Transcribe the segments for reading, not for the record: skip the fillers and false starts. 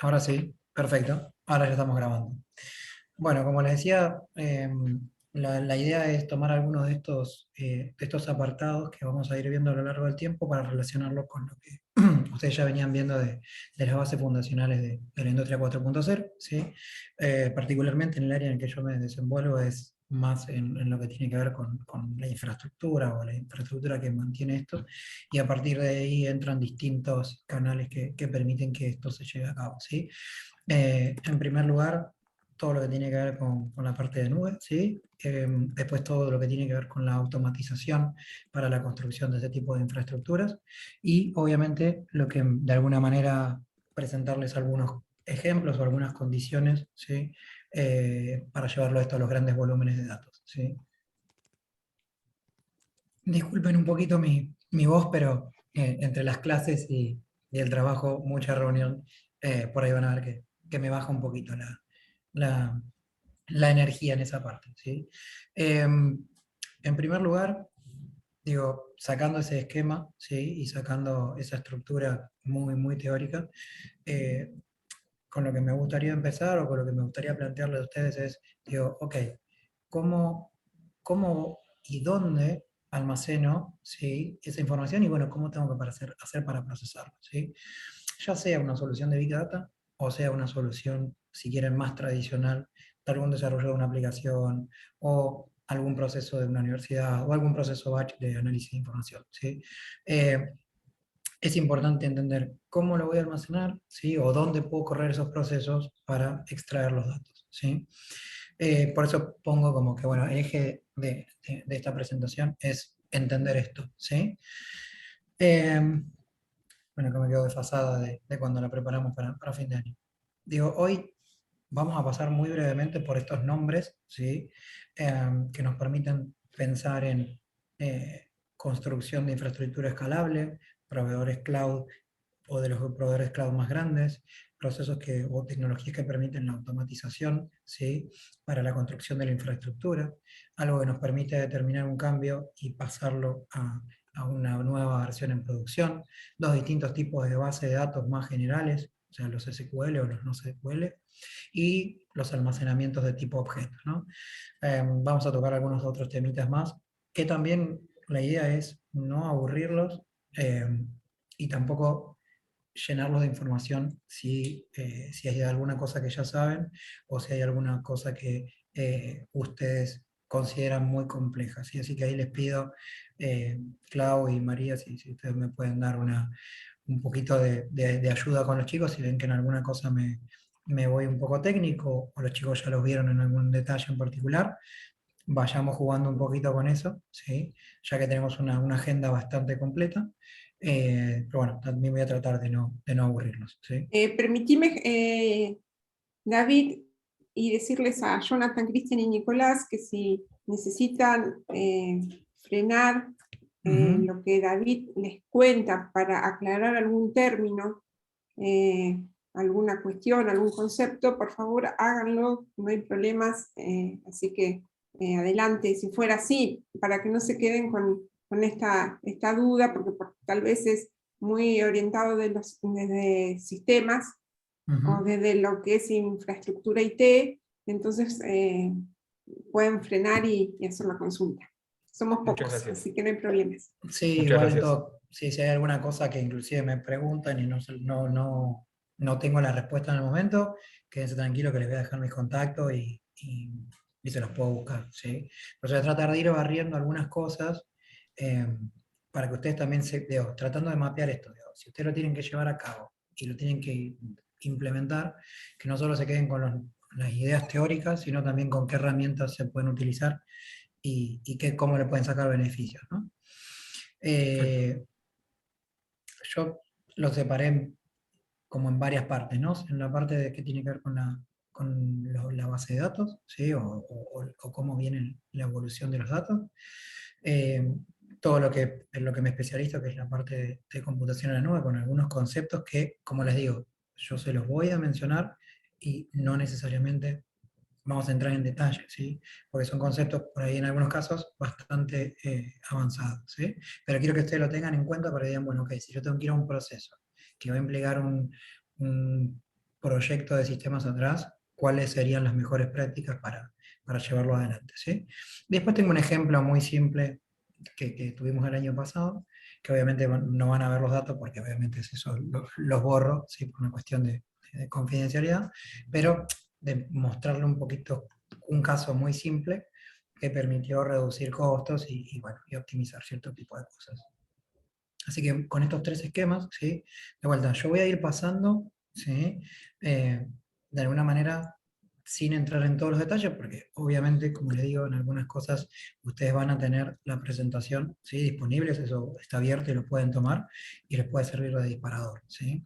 Ahora sí, perfecto. Ahora ya estamos grabando. Bueno, como les decía, la idea es tomar algunos de estos apartados que vamos a ir viendo a lo largo del tiempo para relacionarlo con lo que ustedes ya venían viendo de las bases fundacionales de la industria 4.0, ¿sí? Particularmente en el área en que yo me desenvuelvo es más en lo que tiene que ver con la infraestructura o la infraestructura que mantiene esto, y a partir de ahí entran distintos canales que permiten que esto se lleve a cabo, ¿sí? En primer lugar, todo lo que tiene que ver con la parte de nube, ¿sí? Después todo lo que tiene que ver con la automatización para la construcción de ese tipo de infraestructuras y obviamente lo que de alguna manera presentarles algunos ejemplos o algunas condiciones, ¿sí? Para llevarlo esto a los grandes volúmenes de datos, ¿sí? Disculpen un poquito mi voz, pero entre las clases y el trabajo, mucha reunión, por ahí van a ver que me baja un poquito la, la energía en esa parte, ¿sí? En primer lugar, digo, sacando ese esquema, ¿sí? Y sacando esa estructura muy teórica, eh, con lo que me gustaría empezar o con lo que me gustaría plantearles a ustedes es, digo, ok, ¿cómo, cómo y dónde almaceno, ¿sí? Esa información y bueno, cómo tengo que hacer para procesarlo, ¿sí? Ya sea una solución de Big Data o sea una solución, si quieren, más tradicional de algún desarrollo de una aplicación o algún proceso de una universidad o algún proceso batch de análisis de información, ¿sí? Eh, es importante entender cómo lo voy a almacenar, ¿sí? O dónde puedo correr esos procesos para extraer los datos, ¿sí? Por eso pongo como que, bueno, el eje de esta presentación es entender esto, ¿sí? Eh, bueno, que me quedo desfasada de cuando la preparamos para fin de año. Digo, hoy vamos a pasar muy brevemente por estos nombres, ¿sí? Que nos permiten pensar en construcción de infraestructura escalable, proveedores cloud o de los proveedores cloud más grandes, procesos o tecnologías que permiten la automatización, ¿sí? Para la construcción de la infraestructura, algo que nos permite determinar un cambio y pasarlo a una nueva versión en producción, dos distintos tipos de bases de datos más generales, o sea, los SQL o los no SQL, y los almacenamientos de tipo objeto, ¿no? Vamos a tocar algunos otros temitas más, que también la idea es no aburrirlos eh, y tampoco llenarlos de información si hay alguna cosa que ya saben o si hay alguna cosa que ustedes consideran muy compleja, ¿sí? Así que ahí les pido, Clau y María, si ustedes me pueden dar un poquito de ayuda con los chicos, si ven que en alguna cosa me voy un poco técnico o los chicos ya los vieron en algún detalle en particular, vayamos jugando un poquito con eso, ¿sí? Ya que tenemos una agenda bastante completa. Pero bueno, también voy a tratar de no aburrirlos, ¿sí? Permitime, David, y decirles a Jonathan, Cristian y Nicolás que si necesitan frenar Ujú. lo que David les cuenta para aclarar algún término, alguna cuestión, algún concepto, por favor háganlo, no hay problemas, así que adelante, si fuera así, para que no se queden con esta duda, porque tal vez es muy orientado desde sistemas, o Ujú. desde lo que es infraestructura IT, entonces pueden frenar y hacer la consulta. Somos Muchas pocos, gracias. así que no hay problemas. Sí, Muchas igual gracias. sí, si hay alguna cosa que inclusive me preguntan y no tengo la respuesta en el momento, quédense tranquilos que les voy a dejar mis contactos y se los puedo buscar, ¿sí? Pero voy a tratar de ir barriendo algunas cosas, eh, para que ustedes también digo, tratando de mapear esto, digo, si ustedes lo tienen que llevar a cabo y lo tienen que implementar, que no solo se queden con las ideas teóricas, sino también con qué herramientas se pueden utilizar cómo le pueden sacar beneficios, ¿no? Perfecto. Eh, yo lo separé como en varias partes, ¿no? En la parte que tiene que ver con la base de datos, ¿sí? O cómo viene la evolución de los datos. Eh, todo en lo que me especializo, que es la parte de computación en la nube, con algunos conceptos que, como les digo, yo se los voy a mencionar y no necesariamente vamos a entrar en detalle, ¿sí? Porque son conceptos, por ahí en algunos casos, bastante avanzados, ¿sí? Pero quiero que ustedes lo tengan en cuenta para que digan, bueno, ok, si yo tengo que ir a un proceso que va a implicar un proyecto de sistemas atrás, cuáles serían las mejores prácticas para llevarlo adelante, ¿sí? Después tengo un ejemplo muy simple que tuvimos el año pasado, que obviamente no van a ver los datos porque obviamente es eso, los borro, ¿sí? Por una cuestión de confidencialidad, pero de mostrarle un poquito un caso muy simple que permitió reducir costos bueno, y optimizar cierto tipo de cosas. Así que con estos tres esquemas, ¿sí? De vuelta, yo voy a ir pasando, ¿sí? De alguna manera, sin entrar en todos los detalles, porque obviamente, como les digo, en algunas cosas ustedes van a tener la presentación, ¿sí? Disponible, eso está abierto y lo pueden tomar y les puede servir de disparador, ¿sí?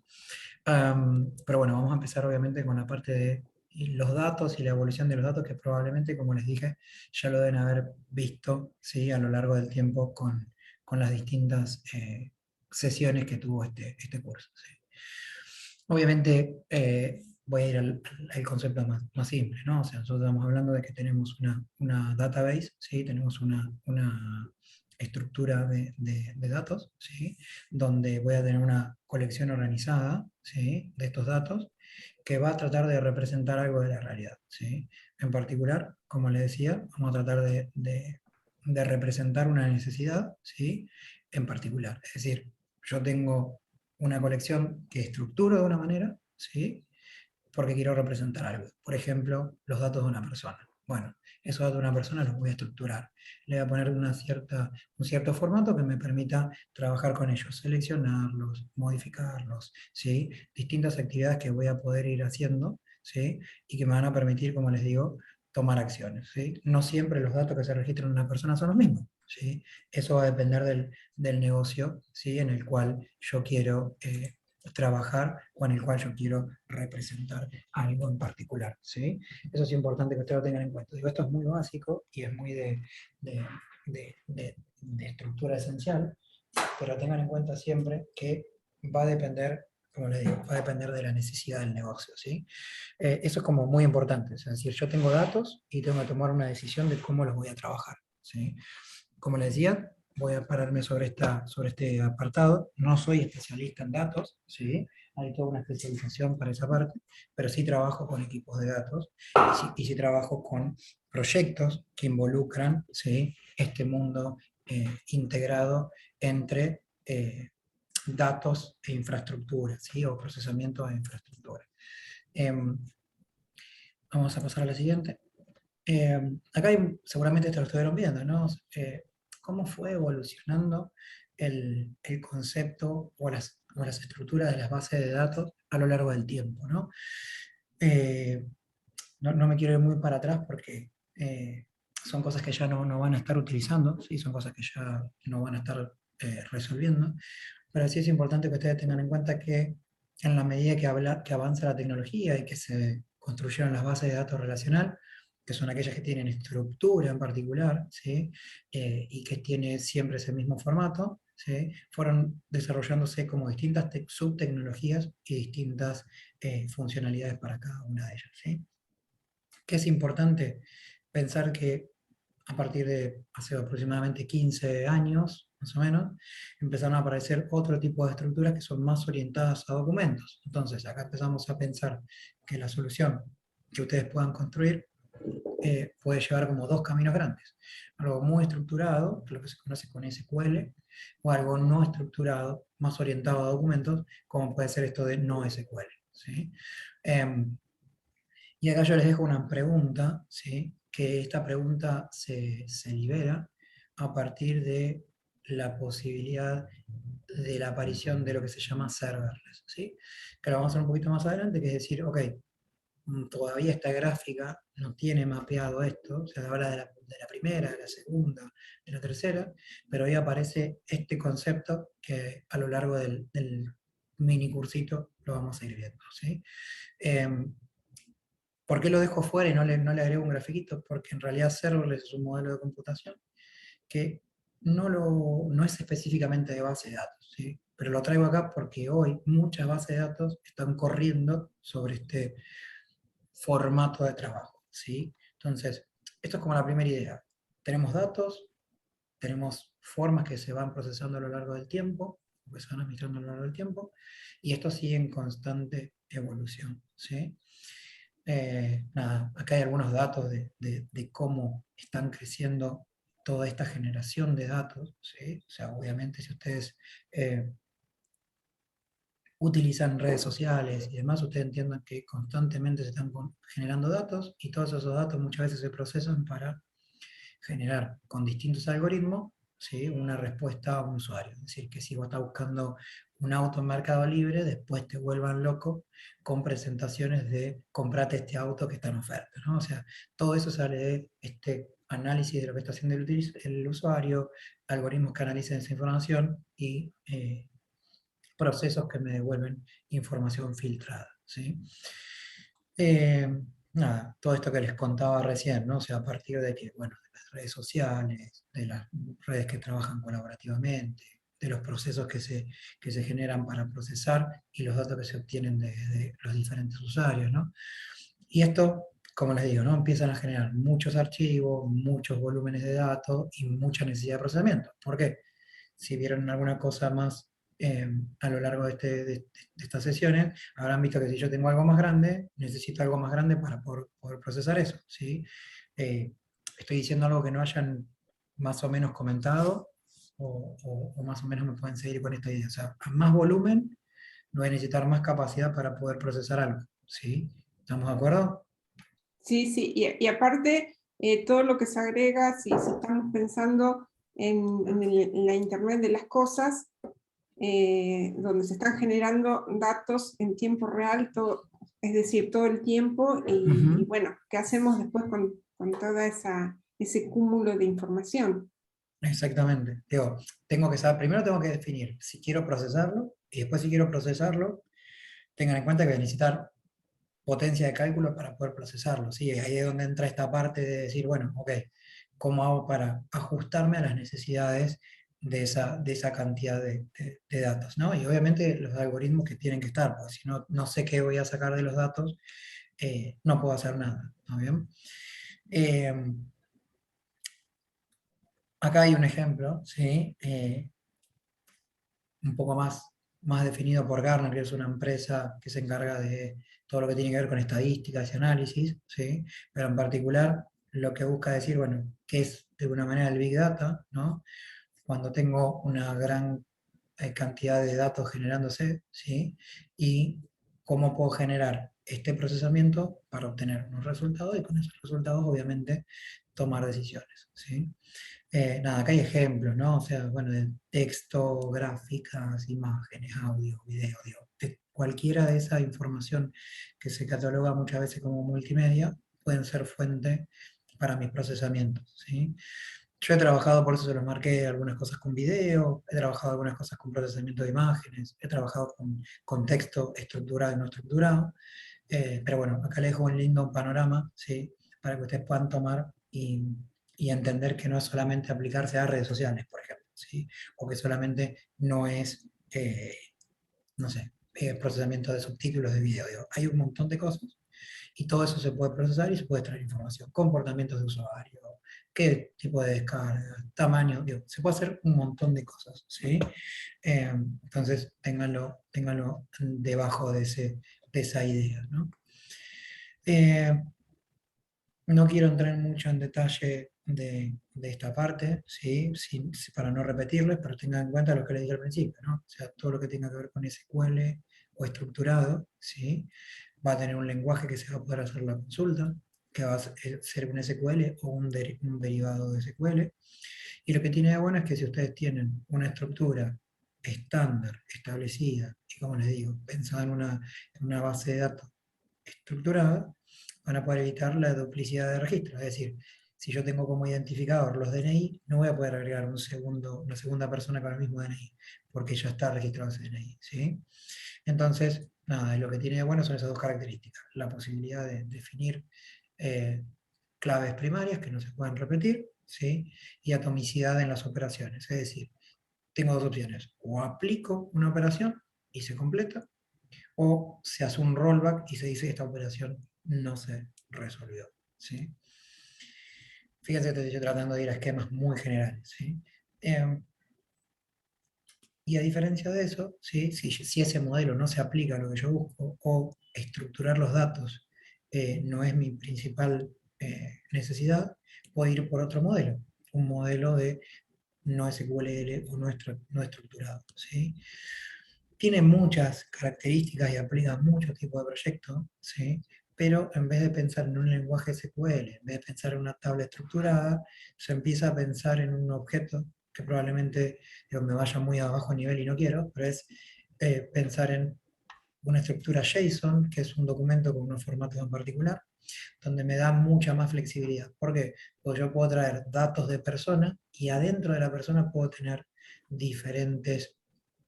Pero bueno, vamos a empezar obviamente con la parte de los datos y la evolución de los datos que probablemente, como les dije, ya lo deben haber visto, ¿sí? A lo largo del tiempo con las distintas sesiones que tuvo este curso, ¿sí? Obviamente voy a ir al concepto más simple, ¿no? O sea, nosotros estamos hablando de que tenemos una database, ¿sí? Tenemos una estructura de datos, ¿sí? Donde voy a tener una colección organizada, ¿sí? De estos datos que va a tratar de representar algo de la realidad, ¿sí? En particular, como les decía, vamos a tratar de representar una necesidad, ¿sí? En particular, es decir, yo tengo una colección que estructuro de una manera, ¿sí? Porque quiero representar algo. Por ejemplo, los datos de una persona. Bueno, esos datos de una persona los voy a estructurar. Le voy a poner un cierto formato que me permita trabajar con ellos, seleccionarlos, modificarlos, ¿sí? Distintas actividades que voy a poder ir haciendo, ¿sí? Y que me van a permitir, como les digo, tomar acciones, ¿sí? No siempre los datos que se registran en una persona son los mismos, ¿sí? Eso va a depender del negocio, ¿sí? En el cual yo quiero trabajar o en el cual yo quiero representar algo en particular, ¿sí? Eso es importante que ustedes lo tengan en cuenta. Digo, esto es muy básico y es muy de estructura esencial, pero tengan en cuenta siempre que va a depender, como les digo, va a depender de la necesidad del negocio, ¿sí? Eso es como muy importante, es decir, yo tengo datos y tengo que tomar una decisión de cómo los voy a trabajar, ¿sí? Como les decía, voy a pararme sobre este apartado. No soy especialista en datos, ¿sí? Hay toda una especialización para esa parte, pero sí trabajo con equipos de datos y sí trabajo con proyectos que involucran, ¿sí? Este mundo integrado entre datos e infraestructura, ¿sí? O procesamiento de infraestructura. Em, Vamos a pasar a la siguiente. Acá seguramente esto lo estuvieron viendo, ¿no? Cómo fue evolucionando el concepto o las estructuras de las bases de datos a lo largo del tiempo, ¿no? Eh, no me quiero ir muy para atrás porque son cosas que ya no van a estar utilizando, ¿sí? Son cosas que ya no van a estar resolviendo, pero sí es importante que ustedes tengan en cuenta que en la medida que avanza la tecnología y que se construyeron las bases de datos relacional, que son aquellas que tienen estructura en particular, ¿sí? Y que tiene siempre ese mismo formato, ¿sí? Fueron desarrollándose como distintas subtecnologías y distintas funcionalidades para cada una de ellas, ¿sí? Que es importante pensar que a partir de hace aproximadamente 15 años, más o menos, empezaron a aparecer otro tipo de estructuras que son más orientadas a documentos. Entonces, acá empezamos a pensar que la solución que ustedes puedan construir puede llevar como dos caminos grandes. Algo muy estructurado, que es lo que se conoce con SQL, o algo no estructurado, más orientado a documentos, como puede ser esto de no SQL, ¿sí? Y acá yo les dejo una pregunta, ¿sí? Que esta pregunta se libera a partir de la posibilidad de la aparición de lo que se llama serverless, ¿sí? Que lo vamos a hacer un poquito más adelante, que es decir, ok, todavía esta gráfica no tiene mapeado esto, se habla de la primera, de la segunda, de la tercera, pero ahí aparece este concepto que a lo largo del mini cursito lo vamos a ir viendo, ¿sí? ¿Por qué lo dejo fuera y no le agrego un grafiquito? Porque en realidad serverless es un modelo de computación que no es específicamente de base de datos, ¿sí? Pero lo traigo acá porque hoy muchas bases de datos están corriendo sobre este formato de trabajo, ¿sí? Entonces, esto es como la primera idea. Tenemos datos, tenemos formas que se van procesando a lo largo del tiempo, porque se van administrando a lo largo del tiempo, y esto sigue en constante evolución, ¿sí? Nada, acá hay algunos datos de cómo están creciendo toda esta generación de datos, ¿sí? O sea, obviamente si ustedes eh, utilizan redes sociales y demás, ustedes entiendan que constantemente se están generando datos y todos esos datos muchas veces se procesan para generar con distintos algoritmos, ¿sí? Una respuesta a un usuario. Es decir, que si vos estás buscando un auto en Mercado Libre, después te vuelvan loco con presentaciones de comprate este auto que está en oferta, ¿no? O sea, todo eso sale de este análisis de lo que está haciendo el usuario, algoritmos que analicen esa información y procesos que me devuelven información filtrada, ¿sí? Eh, Nada, todo esto que les contaba recién, ¿no? O sea, a partir de que, bueno, de las redes sociales, de las redes que trabajan colaborativamente, de los procesos que se generan para procesar y los datos que se obtienen de los diferentes usuarios, ¿no? Y esto, como les digo, ¿no? Empiezan a generar muchos archivos, muchos volúmenes de datos y mucha necesidad de procesamiento. ¿Por qué? Si vieron alguna cosa más a lo largo de estas sesiones, habrán visto que si yo tengo algo más grande, necesito algo más grande para poder procesar eso, ¿sí? Eh, Estoy diciendo algo que no hayan más o menos comentado o más o menos me pueden seguir con esta idea. O sea, a más volumen, voy a necesitar más capacidad para poder procesar algo, ¿sí? ¿Estamos de acuerdo? Sí, sí, y aparte, todo lo que se agrega, si estamos pensando en la Internet de las cosas, donde se están generando datos en tiempo real, es decir, todo el tiempo, y Ujú. bueno, ¿qué hacemos después con toda ese cúmulo de información? Exactamente. Digo, tengo que saber, primero tengo que definir si quiero procesarlo y después si quiero procesarlo, tengan en cuenta que voy a necesitar potencia de cálculo para poder procesarlo. ¿Sí? Ahí es donde entra esta parte de decir, bueno, ok, ¿cómo hago para ajustarme a las necesidades de esa cantidad de datos? ¿No? Y obviamente los algoritmos que tienen que estar, porque si no, no sé qué voy a sacar de los datos, no puedo hacer nada. ¿Está bien? Eh, Acá hay un ejemplo, ¿sí? Un poco más definido por Gartner, que es una empresa que se encarga de todo lo que tiene que ver con estadísticas y análisis, ¿sí? Pero en particular lo que busca decir, bueno, qué es de alguna manera el Big Data, ¿no? Cuando tengo una gran cantidad de datos generándose, ¿sí? Y cómo puedo generar este procesamiento para obtener unos resultados y con esos resultados, obviamente, tomar decisiones, ¿sí? Nada, acá hay ejemplos, ¿no? O sea, bueno, de texto, gráficas, imágenes, audio, video, digo, de cualquiera de esa información que se cataloga muchas veces como multimedia, pueden ser fuente para mis procesamientos, ¿sí? Yo he trabajado, por eso se los marqué, algunas cosas con video, he trabajado algunas cosas con procesamiento de imágenes, he trabajado con texto estructurado y no estructurado, pero bueno, acá les dejo un lindo panorama, ¿sí? Para que ustedes puedan tomar y entender que no es solamente aplicarse a redes sociales, por ejemplo, ¿sí? O que solamente no es, no sé, procesamiento de subtítulos de video. Digo, hay un montón de cosas y todo eso se puede procesar y se puede extraer información, comportamientos de usuario, qué tipo de descarga, tamaño, digo, se puede hacer un montón de cosas, ¿sí? Entonces, ténganlo debajo de esa idea, ¿no? Eh, no quiero entrar mucho en detalle de esta parte, ¿sí? Para no repetirles, pero tengan en cuenta lo que les dije al principio, ¿no? O sea, todo lo que tenga que ver con SQL o estructurado, ¿sí? Va a tener un lenguaje que se va a poder hacer la consulta, que va a ser un SQL o un derivado de SQL. Y lo que tiene de bueno es que si ustedes tienen una estructura estándar, establecida, y como les digo, pensada en una base de datos estructurada, van a poder evitar la duplicidad de registros. Es decir, si yo tengo como identificador los DNI, no voy a poder agregar una segunda persona con el mismo DNI, porque ya está registrado ese DNI, ¿sí? Entonces, nada, lo que tiene de bueno son esas dos características. La posibilidad de definir eh, claves primarias que no se pueden repetir, ¿sí? Y atomicidad en las operaciones. Es decir, tengo dos opciones. O aplico una operación y se completa, o se hace un rollback y se dice que esta operación no se resolvió, ¿sí? Fíjense que estoy tratando de ir a esquemas muy generales, ¿sí? Eh, Y a diferencia de eso, ¿sí? Si ese modelo no se aplica a lo que yo busco, o estructurar los datos no es mi principal necesidad, puedo ir por otro modelo, un modelo de no SQL o no estructurado, ¿sí? Tiene muchas características y aplica muchos tipos de proyectos, ¿sí? Pero en vez de pensar en un lenguaje SQL, en vez de pensar en una tabla estructurada, se empieza a pensar en un objeto que probablemente digo, me vaya muy a bajo nivel y no quiero, pero es pensar en una estructura JSON, que es un documento con unos formatos en particular, donde me da mucha más flexibilidad. ¿Por qué? Porque yo puedo traer datos de persona y adentro de la persona puedo tener diferentes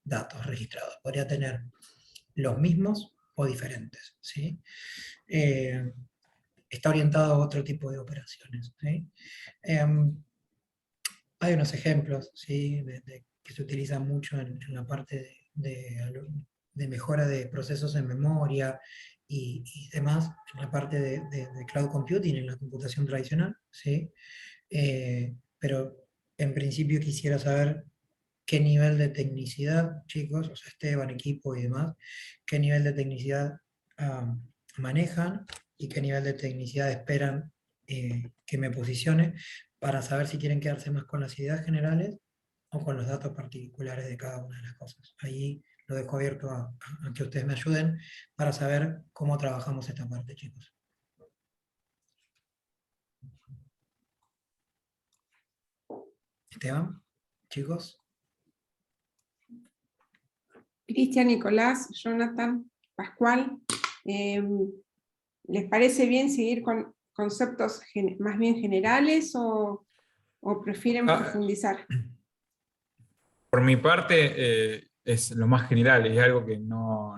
datos registrados. Podría tener los mismos o diferentes, ¿sí? Está orientado a otro tipo de operaciones, ¿sí? Hay unos ejemplos, ¿sí? Que se utilizan mucho en la parte de mejora de procesos en memoria y demás, en la parte de cloud computing, en la computación tradicional, ¿sí? Pero en principio quisiera saber qué nivel de tecnicidad, chicos, o sea, Esteban, equipo y demás, qué nivel de tecnicidad manejan y qué nivel de tecnicidad esperan que me posicione para saber si quieren quedarse más con las ideas generales o con los datos particulares de cada una de las cosas. Ahí lo dejo abierto a que ustedes me ayuden para saber cómo trabajamos esta parte, chicos. Esteban, chicos. Cristian, Nicolás, Jonathan, Pascual, ¿les parece bien seguir con conceptos más bien generales o prefieren profundizar? Por mi parte, es lo más general, es algo que no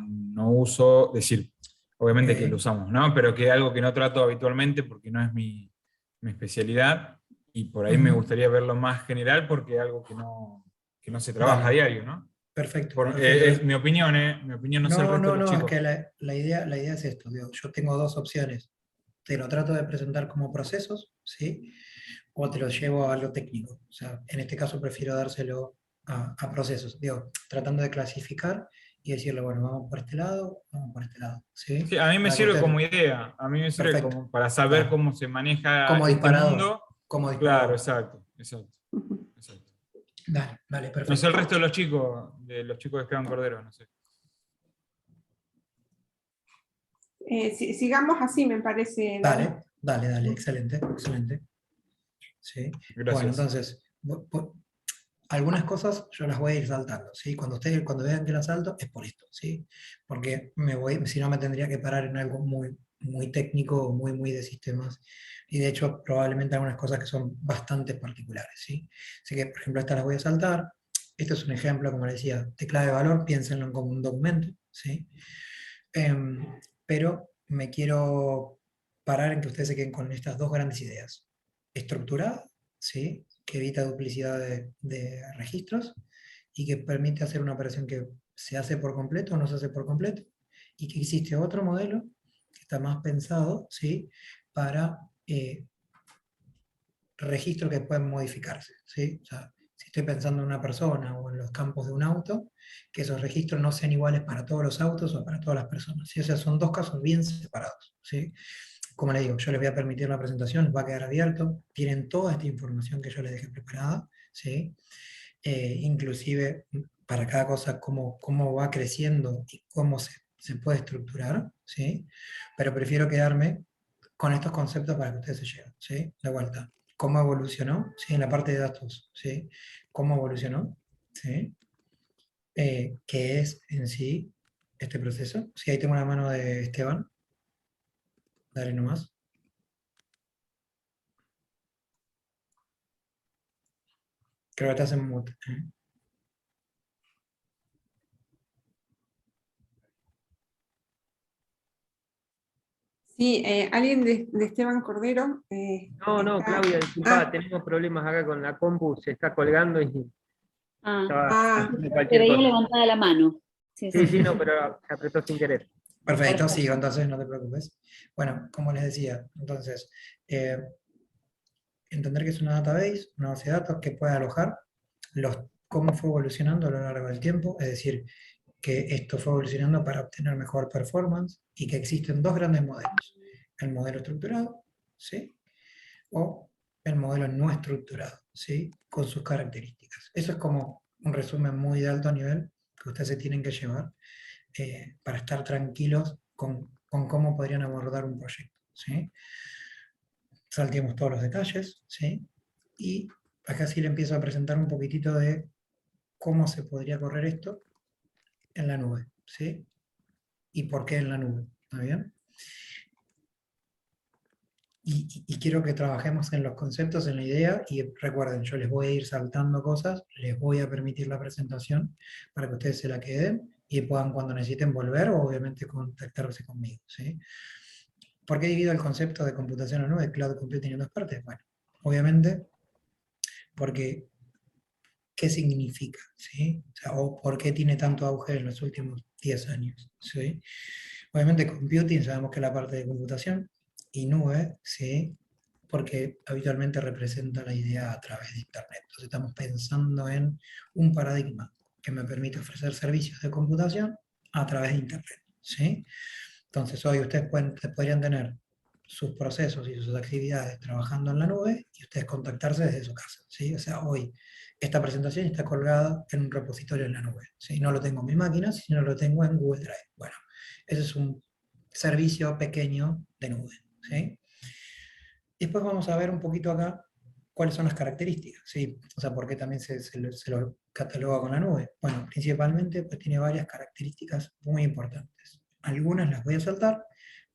uso, es decir, obviamente que lo usamos, ¿no? Pero que es algo que no trato habitualmente porque no es mi especialidad, y por ahí me gustaría verlo más general porque es algo que no se trabaja a diario, ¿no? Perfecto. Es mi opinión, ¿eh? Mi opinión, no sé el resto de los Es chicos. que la idea es esto. Digo, yo tengo dos opciones. Te lo trato de presentar como procesos, ¿sí? O te lo llevo a algo técnico. O sea, en este caso prefiero dárselo a procesos. Digo, tratando de clasificar y decirle, bueno, vamos por este lado, vamos por este lado, ¿sí? Sí, a mí me Para que sirve ustedes... como idea, a mí me sirve Perfecto. como para saber Dale. cómo se maneja Como este disparador. mundo. Como Claro, disparador. exacto. Dale, vale, No sé el perfecto. resto de los chicos de Esteban Cordero, no sé. Sigamos así, me parece, David. Dale, excelente, excelente. ¿Sí? Bueno, Gracias. entonces, algunas cosas yo las voy a ir saltando, ¿sí? Cuando vean que las salto, es por esto, ¿sí? Porque si no me tendría que parar en algo muy, muy técnico o muy de sistemas. Y de hecho, probablemente algunas cosas que son bastante particulares, ¿sí? Así que, por ejemplo, estas las voy a saltar. Este es un ejemplo, como les decía, de clave de valor, piénsenlo como un documento, ¿sí? Em, pero me quiero parar en que ustedes se queden con estas dos grandes ideas. Estructurada, ¿sí? Que evita duplicidad de registros y que permite hacer una operación que se hace por completo o no se hace por completo, y que existe otro modelo que está más pensado, ¿sí? Para registros que pueden modificarse, ¿sí? O sea, si estoy pensando en una persona o en los campos de un auto, que esos registros no sean iguales para todos los autos o para todas las personas, ¿sí? O sea, son dos casos bien separados, ¿sí? Como les digo, yo les voy a permitir la presentación, va a quedar abierto, tienen toda esta información que yo les dejé preparada, ¿sí? Inclusive para cada cosa cómo va creciendo y cómo se puede estructurar, ¿sí? Pero prefiero quedarme con estos conceptos para que ustedes se lleven, ¿sí? De vuelta. ¿Cómo evolucionó? ¿Sí? En la parte de datos, ¿sí? ¿Cómo evolucionó? ¿Sí? ¿Qué es en sí este proceso? Sí, ahí tengo una mano de Esteban. Dale nomás. Creo que estás en mute. Sí, alguien de Esteban Cordero. No, Está... Claudia, disculpa, tenemos problemas acá con la compu, se está colgando y estaba haciendo Se cualquier veía cosa. levantada la mano. Sí, Sí, sí. sí, no, pero se apretó sin querer. Perfecto, Perfecto. sigo, entonces no te preocupes. Bueno, como les decía, entonces, entender que es una database, una base de datos que puede alojar los cómo fue evolucionando a lo largo del tiempo, es decir, que esto fue evolucionando para obtener mejor performance y que existen dos grandes modelos, el modelo estructurado, ¿sí? O el modelo no estructurado, ¿sí? Con sus características. Eso es como un resumen muy de alto nivel que ustedes se tienen que llevar para estar tranquilos con cómo podrían abordar un proyecto, ¿sí? Salteemos todos los detalles, ¿sí? Y acá sí le empiezo a presentar un poquitito de cómo se podría correr esto en la nube, ¿sí? Y por qué en la nube, ¿está bien? Y quiero que trabajemos en los conceptos, en la idea, y recuerden, yo les voy a ir saltando cosas, les voy a permitir la presentación para que ustedes se la queden y puedan cuando necesiten volver o obviamente contactarse conmigo, ¿sí? ¿Por qué divido el concepto de computación en la nube, cloud computing en dos partes? Bueno, obviamente porque ¿qué significa? ¿Sí? O sea, o por qué tiene tanto auge en los últimos 10 años, ¿sí? Obviamente computing sabemos que es la parte de computación y nube, ¿sí? Porque habitualmente representa la idea a través de Internet. Entonces estamos pensando en un paradigma que me permite ofrecer servicios de computación a través de Internet, ¿sí? Entonces hoy ustedes podrían tener sus procesos y sus actividades trabajando en la nube y ustedes contactarse desde su casa, ¿sí? O sea, hoy esta presentación está colgada en un repositorio en la nube, ¿sí? No lo tengo en mi máquina, sino lo tengo en Google Drive. Bueno, ese es un servicio pequeño de nube, ¿sí? Después vamos a ver un poquito acá cuáles son las características, ¿sí? O sea, por qué también se lo cataloga con la nube. Bueno, principalmente pues tiene varias características muy importantes. Algunas las voy a saltar,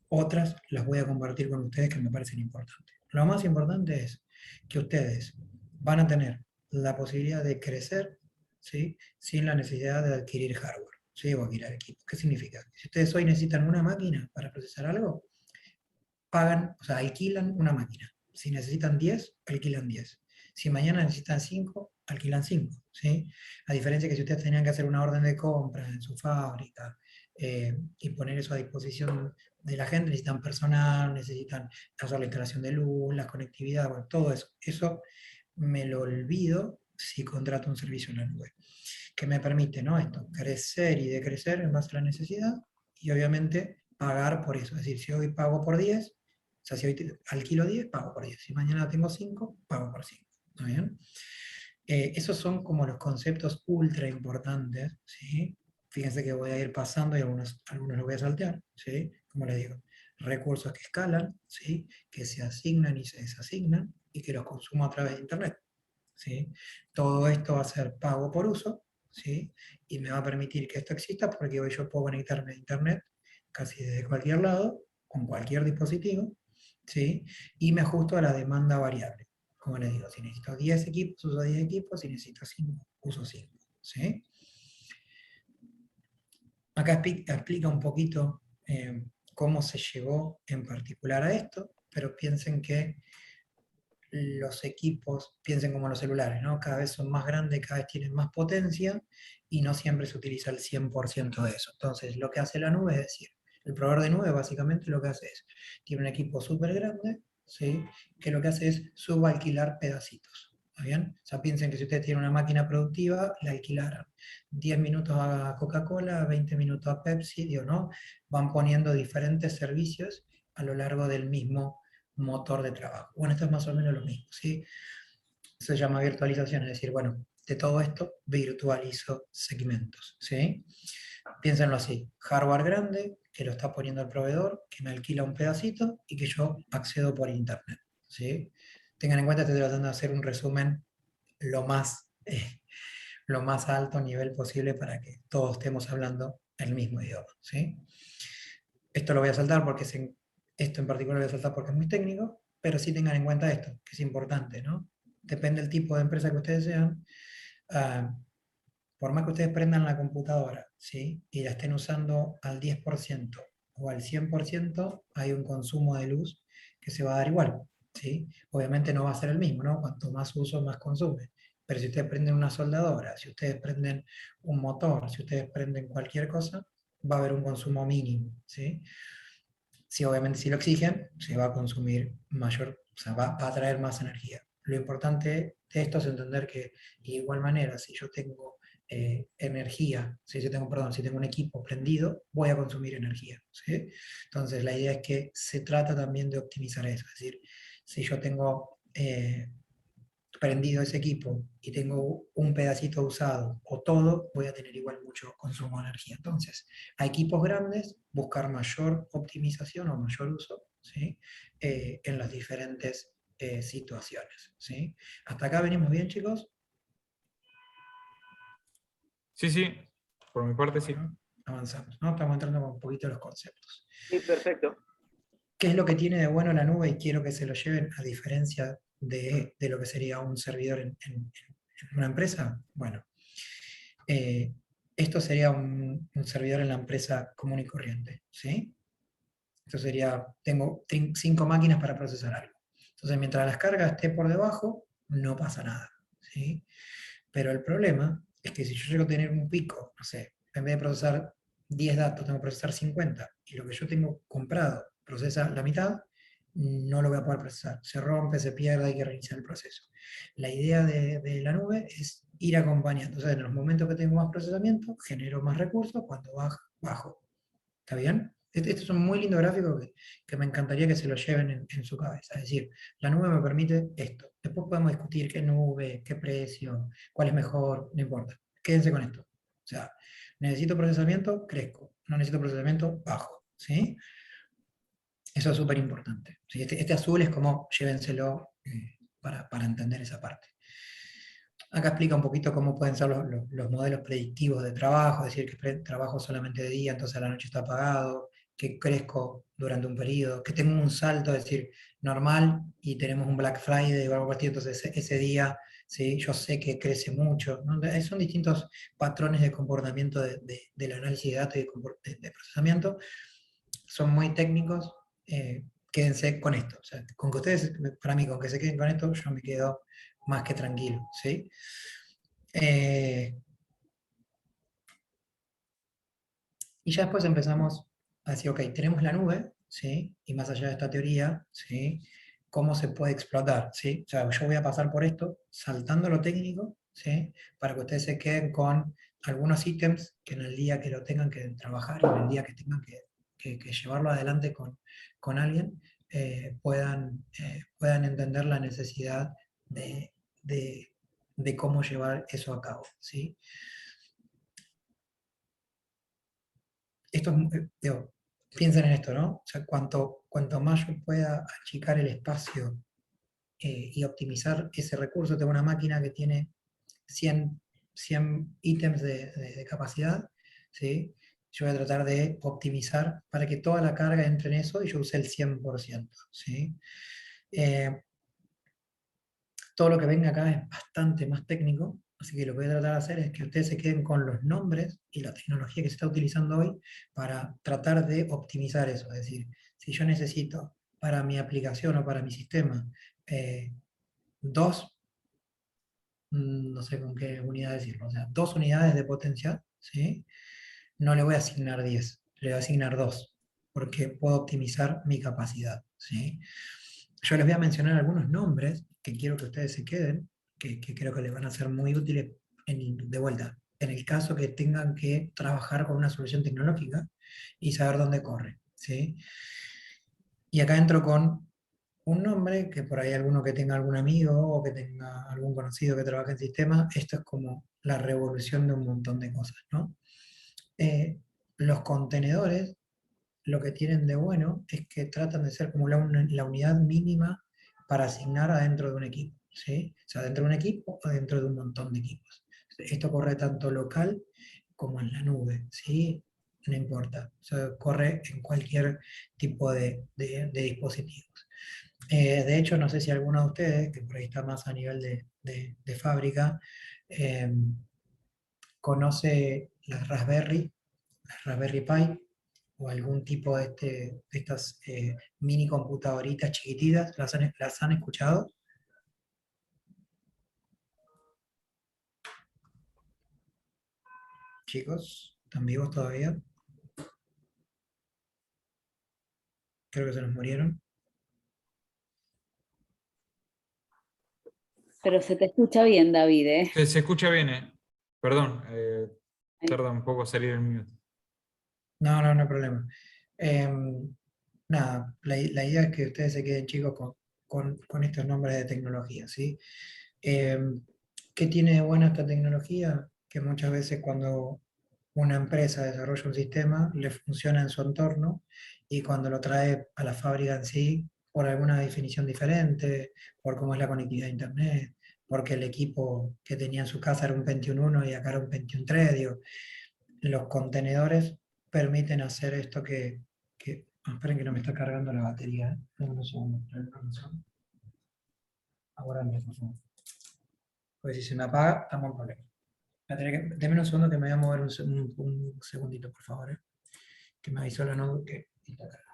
otras las voy a compartir con ustedes que me parecen importantes. Lo más importante es que ustedes van a tener la posibilidad de crecer, ¿sí? Sin la necesidad de adquirir hardware, ¿sí? O adquirir equipos. ¿Qué significa? Si ustedes hoy necesitan una máquina para procesar algo, pagan, o sea, alquilan una máquina. Si necesitan 10, alquilan 10. Si mañana necesitan 5, alquilan 5, ¿sí? A diferencia que si ustedes tenían que hacer una orden de compra en su fábrica y poner eso a disposición de la gente, necesitan personal, necesitan hacer la instalación de luz, la conectividad, bueno, todo eso. Eso me lo olvido si contrato un servicio en la nube, que me permite, ¿no? Esto, crecer y decrecer en base a la necesidad y obviamente pagar por eso. Es decir, si hoy pago por 10, o sea, si hoy alquilo 10, pago por 10. Si mañana tengo 5, pago por 5. ¿Está bien? Esos son como los conceptos ultra importantes, ¿sí? Fíjense que voy a ir pasando y algunos los voy a saltear, ¿sí? Como les digo, recursos que escalan, ¿sí? Que se asignan y se desasignan y que los consumo a través de Internet, ¿sí? Todo esto va a ser pago por uso, ¿sí? Y me va a permitir que esto exista porque hoy yo puedo conectarme a Internet casi desde cualquier lado, con cualquier dispositivo, ¿sí? Y me ajusto a la demanda variable. Como les digo, si necesito 10 equipos, uso 10 equipos, si necesito 5, uso 5, ¿sí? Acá explica un poquito cómo se llegó en particular a esto, pero piensen que los equipos, piensen como los celulares, ¿no? Cada vez son más grandes, cada vez tienen más potencia y no siempre se utiliza el 100% de eso. Entonces, lo que hace la nube es decir, el proveedor de nube básicamente lo que hace es, tiene un equipo súper grande, ¿sí? Que lo que hace es subalquilar pedacitos. ¿Está bien? O sea, piensen que si ustedes tienen una máquina productiva, la alquilaran 10 minutos a Coca-Cola, 20 minutos a Pepsi, digo, ¿no? Van poniendo diferentes servicios a lo largo del mismo motor de trabajo. Bueno, esto es más o menos lo mismo, ¿sí? Eso se llama virtualización, es decir, bueno, de todo esto virtualizo segmentos, ¿sí? Piénsenlo así, hardware grande, que lo está poniendo el proveedor, que me alquila un pedacito y que yo accedo por internet, ¿sí? Tengan en cuenta que estoy tratando de hacer un resumen lo más alto nivel posible para que todos estemos hablando el mismo idioma, ¿sí? Esto lo voy a saltar porque esto en particular lo voy a saltar porque es muy técnico, pero sí tengan en cuenta esto, que es importante, ¿no? Depende del tipo de empresa que ustedes sean. Por más que ustedes prendan la computadora, ¿sí? Y la estén usando al 10% o al 100%, hay un consumo de luz que se va a dar igual, ¿sí? Obviamente no va a ser el mismo, ¿no? Cuanto más uso, más consume. Pero si ustedes prenden una soldadora, si ustedes prenden un motor, si ustedes prenden cualquier cosa, va a haber un consumo mínimo, ¿sí? Si obviamente si lo exigen, se va a consumir mayor, o sea, va a traer más energía. lo importante de esto es entender que, de igual manera, si yo tengo energía, si yo tengo, perdón, si tengo un equipo prendido, voy a consumir energía, ¿sí? Entonces, la idea es que se trata también de optimizar eso, es decir, si yo tengo prendido ese equipo y tengo un pedacito usado o todo, voy a tener igual mucho consumo de energía. Entonces, a equipos grandes, buscar mayor optimización o mayor uso, ¿sí? En las diferentes situaciones, ¿sí? ¿Hasta acá venimos bien, chicos? Sí, sí, por mi parte sí. Bueno, avanzamos, ¿no? Estamos entrando con un poquito los conceptos. Sí, perfecto. ¿Qué es lo que tiene de bueno la nube? Y quiero que se lo lleven a diferencia de lo que sería un servidor en una empresa. Bueno, esto sería un servidor en la empresa común y corriente, ¿sí? Esto sería, tengo 5 máquinas para procesar algo. Entonces, mientras las cargas esté por debajo, no pasa nada, ¿sí? Pero el problema es que si yo llego a tener un pico, no sé, en vez de procesar 10 datos, tengo que procesar 50, y lo que yo tengo comprado procesa la mitad, no lo voy a poder procesar. Se rompe, se pierde, hay que reiniciar el proceso. La idea de la nube es ir acompañando. O sea, en los momentos que tengo más procesamiento, genero más recursos, cuando bajo. ¿Está bien? Este es un muy lindo gráfico que me encantaría que se lo lleven en su cabeza. Es decir, la nube me permite esto. Después podemos discutir qué nube, qué precio, cuál es mejor, no importa. Quédense con esto. O sea, necesito procesamiento, crezco. No necesito procesamiento, bajo. ¿Sí? Eso es súper importante. ¿Sí? Este azul es como llévenselo para entender esa parte. Acá explica un poquito cómo pueden ser los modelos predictivos de trabajo, es decir, que trabajo solamente de día, entonces a la noche está apagado, que crezco durante un periodo, que tengo un salto, es decir, normal, y tenemos un Black Friday o algo así, entonces ese día, ¿sí? Yo sé que crece mucho, ¿no? Son distintos patrones de comportamiento del análisis de datos y de procesamiento, son muy técnicos, quédense con esto, o sea, con que ustedes, para mí, con que se queden con esto, yo me quedo más que tranquilo, ¿sí? Y ya después empezamos a decir, ok, tenemos la nube, ¿sí? Y más allá de esta teoría, ¿sí? ¿Cómo se puede explotar? ¿Sí? O sea, yo voy a pasar por esto, saltando lo técnico, ¿sí? Para que ustedes se queden con algunos ítems que en el día que lo tengan que trabajar, en el día que tengan que llevarlo adelante con alguien, puedan entender la necesidad de, de- de cómo llevar eso a cabo, ¿sí? Esto es, digo, piensen en esto, ¿no? O sea, cuanto más yo pueda achicar el espacio y optimizar ese recurso, tengo una máquina que tiene 100 ítems de capacidad, ¿sí? Yo voy a tratar de optimizar para que toda la carga entre en eso y yo use el 100%, ¿sí? Eh, Todo lo que venga acá es bastante más técnico, así que lo que voy a tratar de hacer es que ustedes se queden con los nombres y la tecnología que se está utilizando hoy para tratar de optimizar eso. Es decir, si yo necesito para mi aplicación o para mi sistema dos, no sé con qué unidad decirlo, o sea, 2 unidades de potencia, ¿sí? No le voy a asignar 10, le voy a asignar 2, porque puedo optimizar mi capacidad, ¿sí? Yo les voy a mencionar algunos nombres que quiero que ustedes se queden, que creo que les van a ser muy útiles de vuelta, en el caso que tengan que trabajar con una solución tecnológica y saber dónde corre, ¿sí? Y acá entro con un nombre, que por ahí alguno que tenga algún amigo o que tenga algún conocido que trabaje en sistemas, esto es como la revolución de un montón de cosas, ¿no? Los contenedores lo que tienen de bueno es que tratan de ser como la unidad mínima para asignar adentro de un equipo, ¿sí? O sea, dentro de un equipo o dentro de un montón de equipos. Esto corre tanto local como en la nube, ¿sí? No importa, o sea, corre en cualquier tipo de dispositivos. De hecho, no sé si alguno de ustedes, que por ahí está más a nivel de fábrica, eh, conoce las Raspberry Pi, o algún tipo de estas mini computadoritas chiquititas. ¿Las han escuchado? Chicos, ¿están vivos todavía? Creo que se nos murieron. Pero se te escucha bien, David, ¿eh? Se escucha bien, Perdón, tarda un poco salir el mute. No, no, no hay problema. Nada, la idea es que ustedes se queden chicos con estos nombres de tecnología, ¿sí? ¿Qué tiene de bueno esta tecnología? Que muchas veces cuando una empresa desarrolla un sistema, le funciona en su entorno y cuando lo trae a la fábrica en sí, por alguna definición diferente, por cómo es la conectividad a Internet, porque el equipo que tenía en su casa era un Pentium 1 y acá era un Pentium 3, digo, los contenedores permiten hacer esto esperen que no me está cargando la batería. Dame un segundo. Ahora mismo, por favor. Pues si se me apaga, estamos en problema. Deme un segundo que me voy a mover un segundito, por favor. Que me avisó la notebook que está cargando.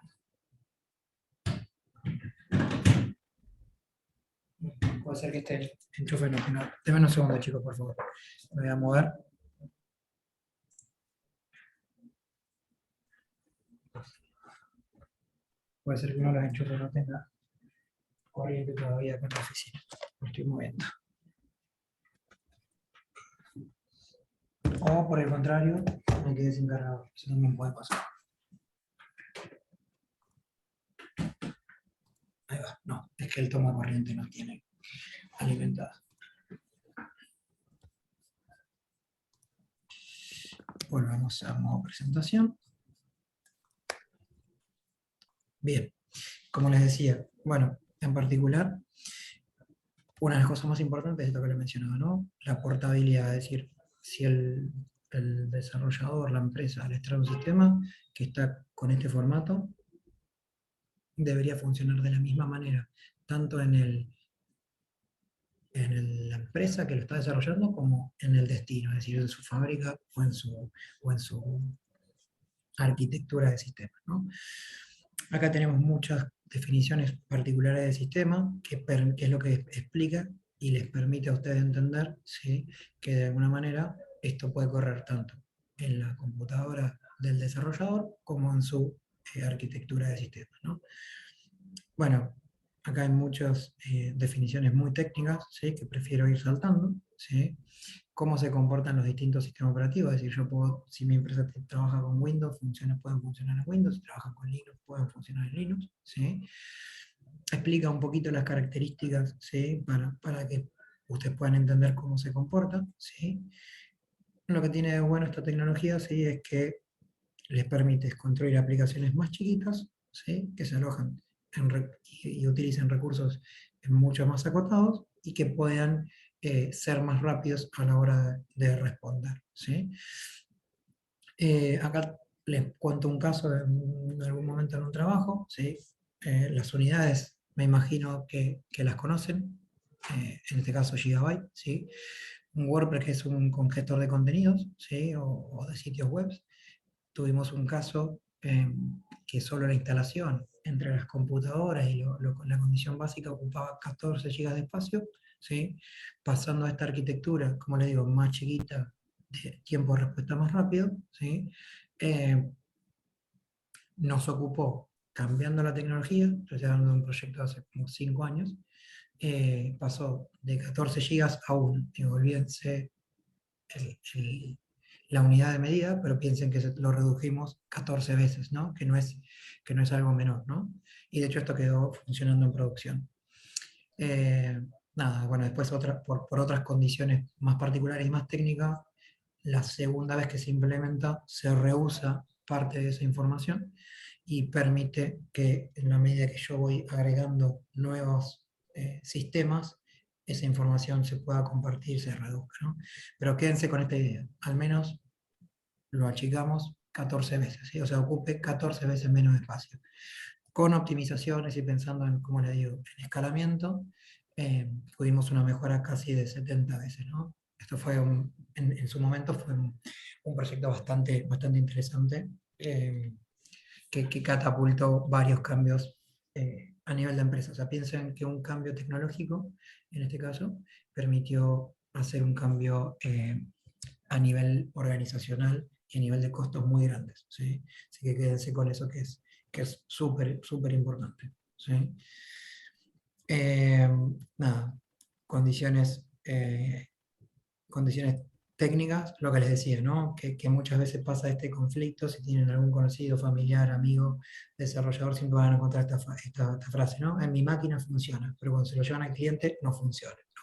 Puede ser que este enchufe no. Deme un segundo, chicos, por favor. Me voy a mover. Puede ser que uno de los enchufes no tenga corriente todavía con la oficina. Lo estoy moviendo. O por el contrario, me quedé sin cargador. Eso también puede pasar. Ahí va. No, es que el toma corriente no tiene alimentada. Volvamos a modo presentación. Bien, como les decía, bueno, en particular, una de las cosas más importantes es lo que le mencionaba, ¿no? La portabilidad, es decir, si el desarrollador, la empresa, les trae un sistema que está con este formato, debería funcionar de la misma manera, tanto en la empresa que lo está desarrollando como en el destino, es decir, en su fábrica o en su arquitectura de sistema, ¿no? Acá tenemos muchas definiciones particulares del sistema, que es lo que explica y les permite a ustedes entender, ¿sí?, que de alguna manera esto puede correr tanto en la computadora del desarrollador como en su arquitectura de sistema, ¿no? Bueno, acá hay muchas definiciones muy técnicas, ¿sí?, que prefiero ir saltando, ¿sí? Cómo se comportan los distintos sistemas operativos, es decir, yo puedo, si mi empresa trabaja con Windows, pueden funcionar en Windows, si trabajan con Linux, pueden funcionar en Linux, ¿sí? Explica un poquito las características, ¿sí?, para que ustedes puedan entender cómo se comporta, ¿sí? Lo que tiene de bueno esta tecnología, ¿sí?, es que les permite construir aplicaciones más chiquitas, ¿sí?, que se alojan y utilicen recursos mucho más acotados y que puedan ser más rápidos a la hora de responder, ¿sí? Acá les cuento un caso de en algún momento en un trabajo, ¿sí? Las unidades, me imagino que las conocen, en este caso Gigabyte, ¿sí? Un WordPress que es un congestor de contenidos, ¿sí?, o de sitios web. Tuvimos un caso que solo la instalación entre las computadoras y la condición básica ocupaba 14 GB de espacio, ¿sí? Pasando a esta arquitectura, como les digo, más chiquita, de tiempo de respuesta más rápido, ¿sí? Nos ocupó, cambiando la tecnología, estoy hablando de un proyecto hace como 5 años, pasó de 14 GB a 1, y olvídense la unidad de medida, pero piensen que lo redujimos 14 veces, ¿no? Que no es algo menor, ¿no? Y de hecho esto quedó funcionando en producción. Nada, bueno, después por otras condiciones más particulares y más técnicas, la segunda vez que se implementa se reusa parte de esa información y permite que en la medida que yo voy agregando nuevos sistemas, esa información se pueda compartir, se reduzca, ¿no? Pero quédense con esta idea, al menos lo achicamos 14 veces, ¿sí? O sea, ocupe 14 veces menos espacio. Con optimizaciones y pensando en, como le digo, en escalamiento, tuvimos una mejora casi de 70 veces, ¿no? Esto fue, en su momento, fue un proyecto bastante interesante, que catapultó varios cambios a nivel de empresa. O sea, piensen que un cambio tecnológico, en este caso, permitió hacer un cambio a nivel organizacional y a nivel de costos muy grandes, ¿sí? Así que quédense con eso que es súper importante, ¿sí? Nada, condiciones, condiciones técnicas, lo que les decía, ¿no? Que muchas veces pasa este conflicto, si tienen algún conocido, familiar, amigo, desarrollador, siempre van a encontrar esta frase, ¿no? En mi máquina funciona, pero cuando se lo llevan al cliente no funciona, ¿no?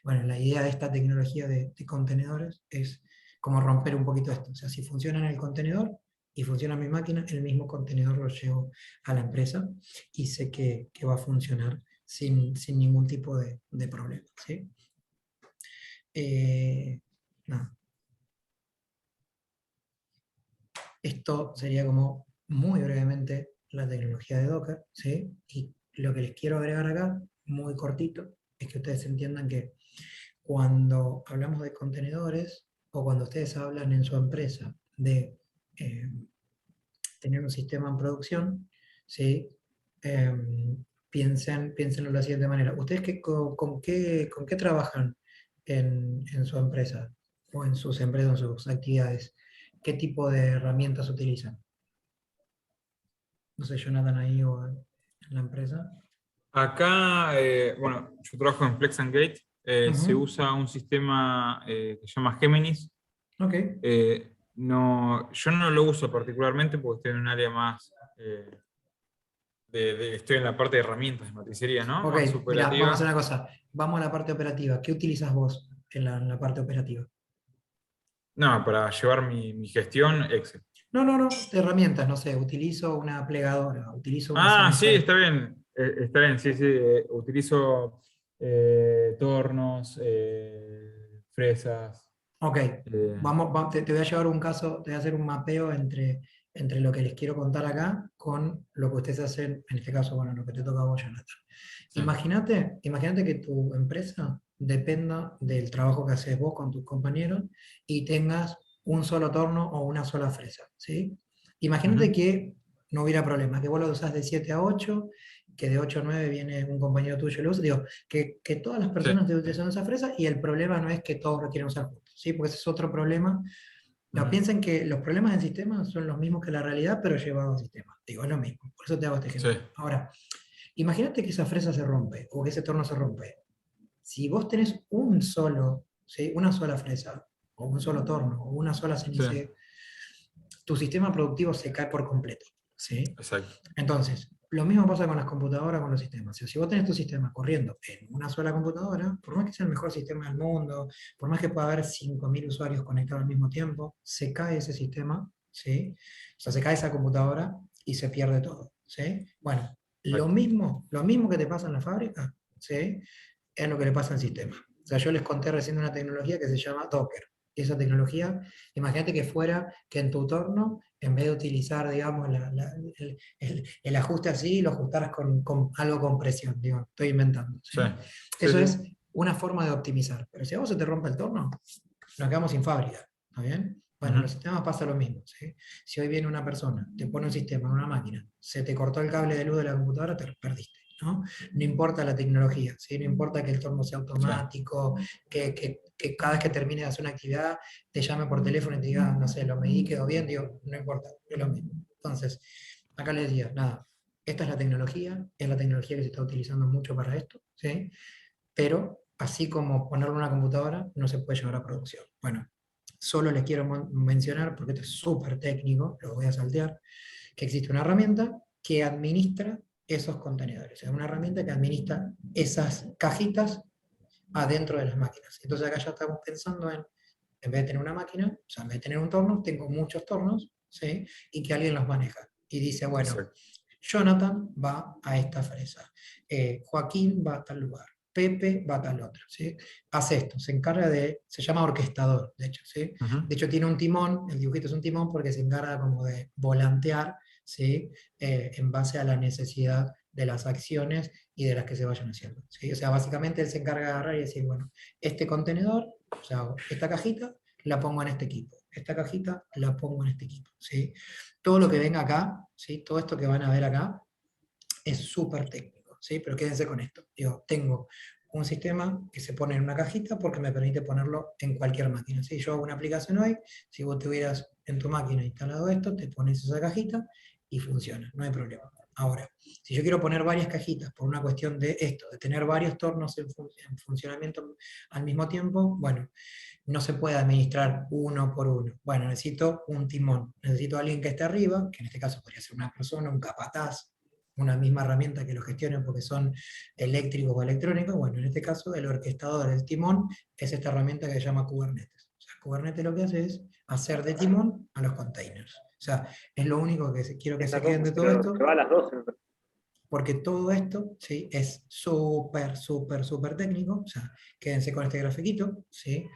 Bueno, la idea de esta tecnología de contenedores es como romper un poquito esto. O sea, si funciona en el contenedor y funciona en mi máquina, el mismo contenedor lo llevo a la empresa y sé que va a funcionar sin ningún tipo de problema, ¿sí? Nada. Esto sería como muy brevemente la tecnología de Docker, ¿sí? Y lo que les quiero agregar acá, muy cortito, es que ustedes entiendan que cuando hablamos de contenedores o cuando ustedes hablan en su empresa de tener un sistema en producción, ¿sí? Piensen de la siguiente manera. ¿Ustedes con qué trabajan en su empresa o en sus empresas, en sus actividades? ¿Qué tipo de herramientas utilizan? No sé, Jonathan, ahí o en la empresa. Acá, bueno, yo trabajo en Flex and Gate. Se Ujú. usa un sistema que se llama Géminis. Ok. No, yo no lo uso particularmente porque estoy en un área más, estoy en la parte de herramientas de matricería, ¿no? Ok, Más mira, vamos a hacer operativa. una cosa. Vamos a la parte operativa. ¿Qué utilizas vos en la parte operativa? No, para llevar mi gestión, Excel. No, de herramientas, no sé, utilizo una plegadora, utilizo una Ah, sí, sensor. está bien, sí, sí. Utilizo tornos, fresas. Ok, eh, te voy a llevar un caso, te voy a hacer un mapeo entre lo que les quiero contar acá con lo que ustedes hacen, en este caso, bueno, lo que te toca a vos, Jonathan. sí. Imagínate que tu empresa dependa del trabajo que haces vos con tus compañeros y tengas un solo torno o una sola fresa, ¿sí? Imagínate Ujú. que no hubiera problema, que vos lo usás de 7 a 8, que de 8 a 9 viene un compañero tuyo y lo usa. Digo, que todas las Sí. personas te utilizan esa fresa y el problema no es que todos lo quieran usar juntos, ¿sí? Porque ese es otro problema. No, Ujú. piensen que los problemas del sistema son los mismos que la realidad, pero llevados al sistema. Digo, es lo mismo. Por eso te hago este Sí. ejemplo. Ahora, imagínate que esa fresa se rompe o que ese torno se rompe. Si vos tenés un solo, ¿sí? Una sola fresa, o un solo torno, o una sola Sí. CNC, tu sistema productivo se cae por completo, ¿sí? Exacto. Entonces, lo mismo pasa con las computadoras, con los sistemas. O sea, si vos tenés tu sistema corriendo en una sola computadora, por más que sea el mejor sistema del mundo, por más que pueda haber 5.000 usuarios conectados al mismo tiempo, se cae ese sistema, ¿sí? O sea, se cae esa computadora y se pierde todo, ¿sí? Bueno, Exacto. lo mismo que te pasa en la fábrica, ¿sí? Es lo que le pasa al sistema. O sea, yo les conté recién de una tecnología que se llama Docker. Y esa tecnología, imagínate que fuera que en tu torno, en vez de utilizar, digamos, el ajuste así, lo ajustaras con algo con presión, digo, estoy inventando, Sí. ¿sí? Sí, Eso sí. es una forma de optimizar. Pero si a vos se te rompe el torno, nos quedamos sin fábrica, ¿está bien? Bueno, en Ujú. los sistemas pasa lo mismo, ¿sí? Si hoy viene una persona, te pone un sistema en una máquina, se te cortó el cable de luz de la computadora, te perdiste, ¿no? No importa la tecnología, ¿sí? No importa que el torno sea Sí. automático, que cada vez que termine de hacer una actividad te llame por teléfono y te diga, no sé, lo medí, quedó bien, digo, no importa, es lo mismo. Entonces, acá les decía, nada, esta es la tecnología que se está utilizando mucho para esto, ¿sí? Pero así como ponerlo en una computadora, no se puede llevar a producción. Bueno, solo les quiero mencionar, porque esto es súper técnico, lo voy a saltear, que existe una herramienta que administra esos contenedores. Es una herramienta que administra esas cajitas adentro de las máquinas. Entonces acá ya estamos pensando en vez de tener una máquina, o sea, en vez de tener un torno, tengo muchos tornos, ¿sí? Y que alguien los maneja. Y dice, bueno, Exacto. Jonathan va a esta fresa, Joaquín va a tal lugar, Pepe va a tal otro, ¿sí? Hace esto, se encarga se llama orquestador, de hecho, ¿sí? Ujú. De hecho tiene un timón, el dibujito es un timón porque se encarga como de volantear, ¿sí? En base a la necesidad de las acciones y de las que se vayan haciendo, ¿sí? O sea, básicamente él se encarga de agarrar y decir, bueno, este contenedor, o sea, esta cajita, la pongo en este equipo, esta cajita la pongo en este equipo, ¿sí? Todo lo que venga acá, ¿sí? Todo esto que van a ver acá, es súper técnico, ¿sí? Pero quédense con esto. Digo, tengo un sistema que se pone en una cajita porque me permite ponerlo en cualquier máquina. Si yo hago una aplicación hoy, si vos tuvieras en tu máquina instalado esto, te pones esa cajita y funciona, no hay problema. Ahora, si yo quiero poner varias cajitas por una cuestión de esto, de tener varios tornos en funcionamiento al mismo tiempo, bueno, no se puede administrar uno por uno. Bueno, necesito un timón, necesito a alguien que esté arriba, que en este caso podría ser una persona, un capataz, una misma herramienta que lo gestione porque son eléctricos o electrónicos. Bueno, en este caso el orquestador del timón es esta herramienta que se llama Kubernetes. O sea, Kubernetes lo que hace es hacer de timón a los containers. O sea, es lo único que quiero que se queden de todo esto. Se va a las 12. Porque todo esto, ¿sí?, es súper, súper, súper técnico. O sea, quédense con este grafiquito, ¿sí?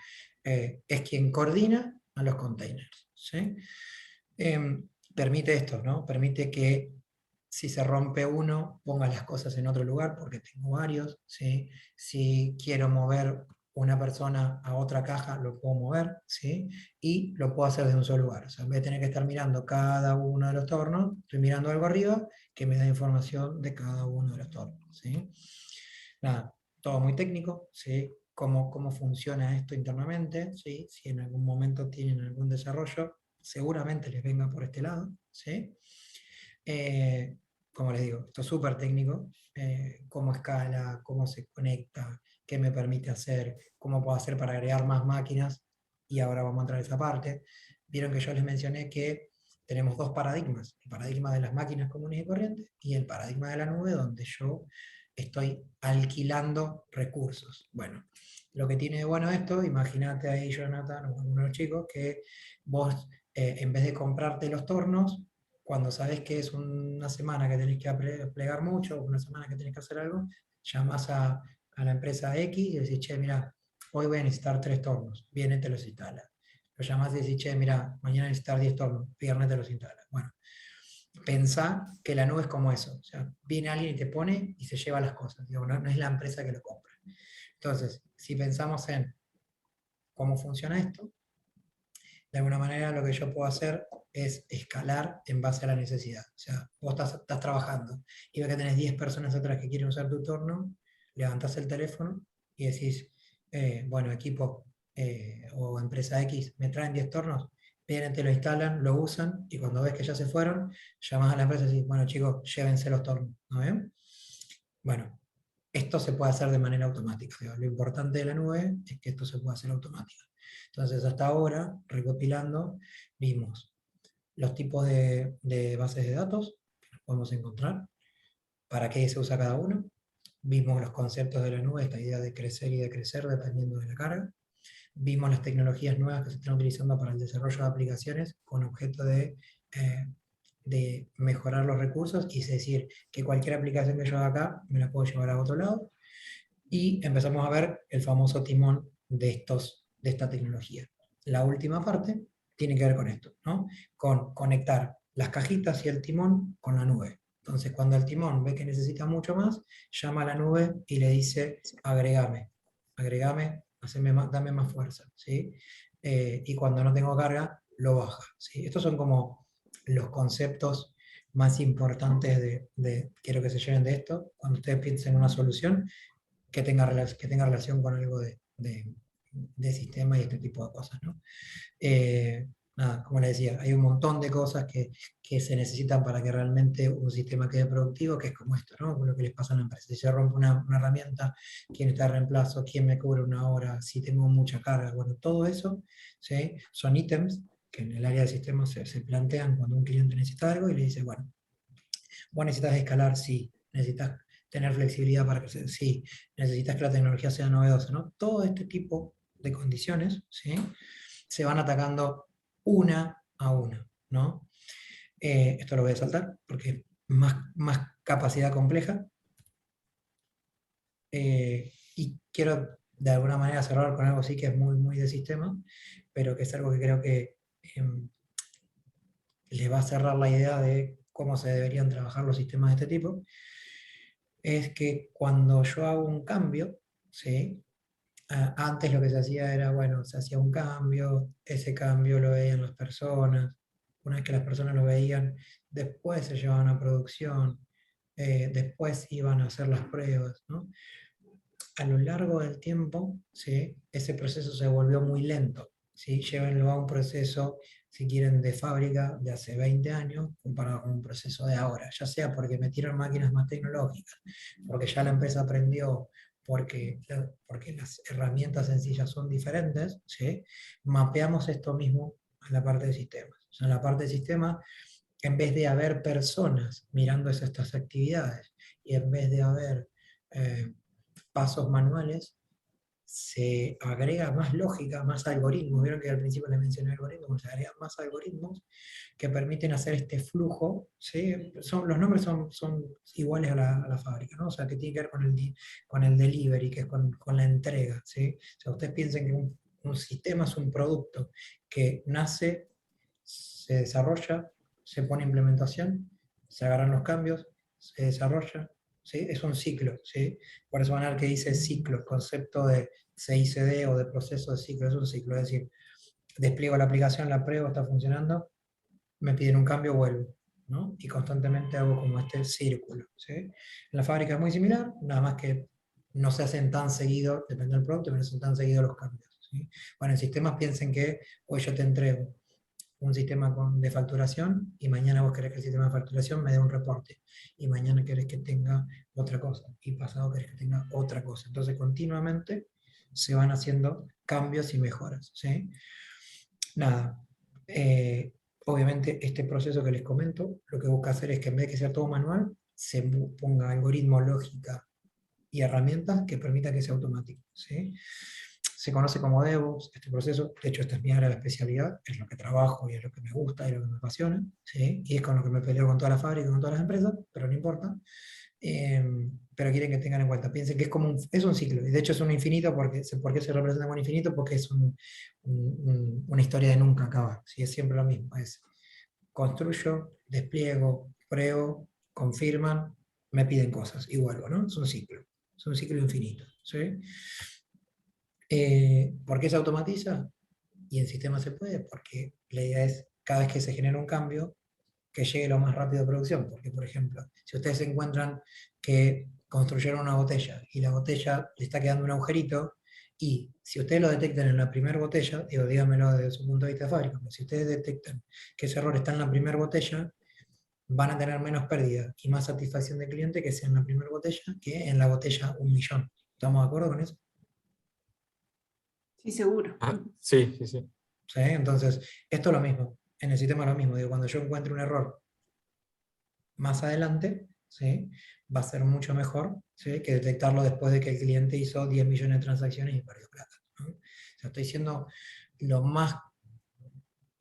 Es quien coordina a los containers, ¿sí? Permite esto, ¿no? Permite que si se rompe uno, ponga las cosas en otro lugar, porque tengo varios, ¿sí? Si quiero mover una persona a otra caja, lo puedo mover, ¿sí? Y lo puedo hacer desde un solo lugar. O sea, en vez de tener que estar mirando cada uno de los tornos, estoy mirando algo arriba que me da información de cada uno de los tornos, ¿sí? Nada, todo muy técnico, ¿sí? Cómo funciona esto internamente, ¿sí? Si en algún momento tienen algún desarrollo, seguramente les venga por este lado, ¿sí? Como les digo, esto es súper técnico, cómo escala, cómo se conecta, qué me permite hacer, cómo puedo hacer para agregar más máquinas, y ahora vamos a entrar a esa parte. Vieron que yo les mencioné que tenemos dos paradigmas, el paradigma de las máquinas comunes y corrientes y el paradigma de la nube, donde yo estoy alquilando recursos. Bueno, lo que tiene de bueno esto, imagínate ahí, Jonathan, o alguno de los chicos, que vos, en vez de comprarte los tornos, cuando sabes que es una semana que tenés que plegar mucho, una semana que tenés que hacer algo, llamás a la empresa X y decís, che, mira, hoy voy a necesitar 3 tornos, viene, te los instala. Lo llamás y decís, che, mira, mañana necesitar 10 tornos, viernes te los instala. Bueno, pensá que la nube es como eso, o sea, viene alguien y te pone y se lleva las cosas, digo, no es la empresa que lo compra. Entonces, si pensamos en cómo funciona esto, de alguna manera lo que yo puedo hacer es escalar en base a la necesidad. O sea, vos estás trabajando y ves que tenés 10 personas atrás que quieren usar tu torno, levantás el teléfono y decís, bueno, equipo o empresa X, me traen 10 tornos, vienen, te lo instalan, lo usan, y cuando ves que ya se fueron, llamás a la empresa y decís, bueno chicos, llévense los tornos, ¿no ven? Bueno, esto se puede hacer de manera automática. Digo, lo importante de la nube es que esto se puede hacer automático. Entonces, hasta ahora, recopilando, vimos los tipos de bases de datos que nos podemos encontrar, para qué se usa cada uno. Vimos los conceptos de la nube, esta idea de crecer y decrecer dependiendo de la carga. Vimos las tecnologías nuevas que se están utilizando para el desarrollo de aplicaciones con objeto de mejorar los recursos, y es decir, que cualquier aplicación que yo haga acá me la puedo llevar a otro lado. Y empezamos a ver el famoso timón de esta tecnología. La última parte tiene que ver con esto, ¿no? Con conectar las cajitas y el timón con la nube. Entonces, cuando el timón ve que necesita mucho más, llama a la nube y le dice, agregame, dame más fuerza, ¿sí? Y cuando no tengo carga, lo baja, ¿sí? Estos son como los conceptos más importantes quiero que se lleven de esto, cuando ustedes piensen en una solución que tenga relación con algo de sistema y este tipo de cosas, ¿no? Nada, como les decía, hay un montón de cosas que se necesitan para que realmente un sistema quede productivo, que es como esto, ¿no? Lo que les pasa a la empresa. Si se rompe una herramienta, ¿quién está de reemplazo? ¿Quién me cubre una hora? Si tengo mucha carga. Bueno, todo eso, ¿sí?, son ítems que en el área de sistemas se plantean cuando un cliente necesita algo y le dice, bueno, vos necesitas escalar, sí, necesitas tener flexibilidad para crecer, sí, necesitas que la tecnología sea novedosa, ¿no? Todo este tipo de condiciones, ¿sí?, se van atacando una a una, ¿no? Esto lo voy a saltar porque es más capacidad compleja. Y quiero de alguna manera cerrar con algo así que es muy, muy de sistema, pero que es algo que creo que le va a cerrar la idea de cómo se deberían trabajar los sistemas de este tipo. Es que cuando yo hago un cambio, ¿sí?, antes lo que se hacía era, bueno, se hacía un cambio, ese cambio lo veían las personas, una vez que las personas lo veían, después se llevaban a producción, después iban a hacer las pruebas, ¿no? A lo largo del tiempo, ¿sí?, ese proceso se volvió muy lento, ¿sí? Llévenlo a un proceso si quieren, de fábrica de hace 20 años comparado con un proceso de ahora, ya sea porque metieron máquinas más tecnológicas, porque ya la empresa aprendió, porque las herramientas sencillas son diferentes, ¿sí? Mapeamos esto mismo a la parte de sistemas. O sea, en la parte de sistemas, en vez de haber personas mirando estas actividades y en vez de haber pasos manuales, se agrega más lógica, más algoritmos. Vieron que al principio les mencioné algoritmos, se agregan más algoritmos que permiten hacer este flujo, ¿sí? Los nombres son iguales a la fábrica, ¿no? O sea, que tiene que ver con el delivery, que es con la entrega, ¿sí? O sea, ustedes piensen que un sistema es un producto que nace, se desarrolla, se pone en implementación, se agarran los cambios, se desarrolla, ¿sí? Es un ciclo, ¿sí? Por eso van a ver que dice ciclo, el concepto de CICD o de proceso de ciclo, es un ciclo, es decir, despliego la aplicación, la pruebo, está funcionando, me piden un cambio, vuelvo, ¿no? Y constantemente hago como este círculo, ¿sí? En la fábrica es muy similar, nada más que no se hacen tan seguido, depende del producto, pero no se hacen tan seguidos los cambios, ¿sí? Bueno, en sistemas piensen que hoy yo te entrego un sistema de facturación y mañana vos querés que el sistema de facturación me dé un reporte y mañana querés que tenga otra cosa y pasado querés que tenga otra cosa. Entonces continuamente se van haciendo cambios y mejoras, ¿sí? Nada, obviamente este proceso que les comento lo que busca hacer es que en vez de que sea todo manual, se ponga algoritmo, lógica y herramientas que permitan que sea automático, ¿sí? Se conoce como DevOps, este proceso, de hecho esta es mi área de especialidad, es lo que trabajo y es lo que me gusta y lo que me apasiona, ¿sí? Y es con lo que me peleo con toda la fábrica y con todas las empresas, pero no importa. Pero quieren que tengan en cuenta, piensen que es como es un ciclo, y de hecho es un infinito, ¿por qué se representa como un infinito? Porque es una historia de nunca acabar, ¿sí? Es siempre lo mismo, es construyo, despliego, pruebo, confirman, me piden cosas y vuelvo, ¿no? Es un ciclo infinito, ¿sí? ¿Por qué se automatiza? Y en sistemas se puede, porque la idea es, cada vez que se genera un cambio, que llegue lo más rápido a producción. Porque, por ejemplo, si ustedes encuentran que construyeron una botella y la botella le está quedando un agujerito, y si ustedes lo detectan en la primera botella, digo, díganmelo desde su punto de vista de fábrica, pero si ustedes detectan que ese error está en la primera botella, van a tener menos pérdida y más satisfacción del cliente que sea en la primera botella que en la botella 1.000.000. ¿Estamos de acuerdo con eso? Sí, seguro. Sí, sí, sí. ¿Sí? Entonces, esto es lo mismo. En el sistema es lo mismo. Digo, cuando yo encuentre un error más adelante, ¿sí? Va a ser mucho mejor, ¿sí? Que detectarlo después de que el cliente hizo 10 millones de transacciones y perdió plata, ¿no? O sea, estoy siendo lo más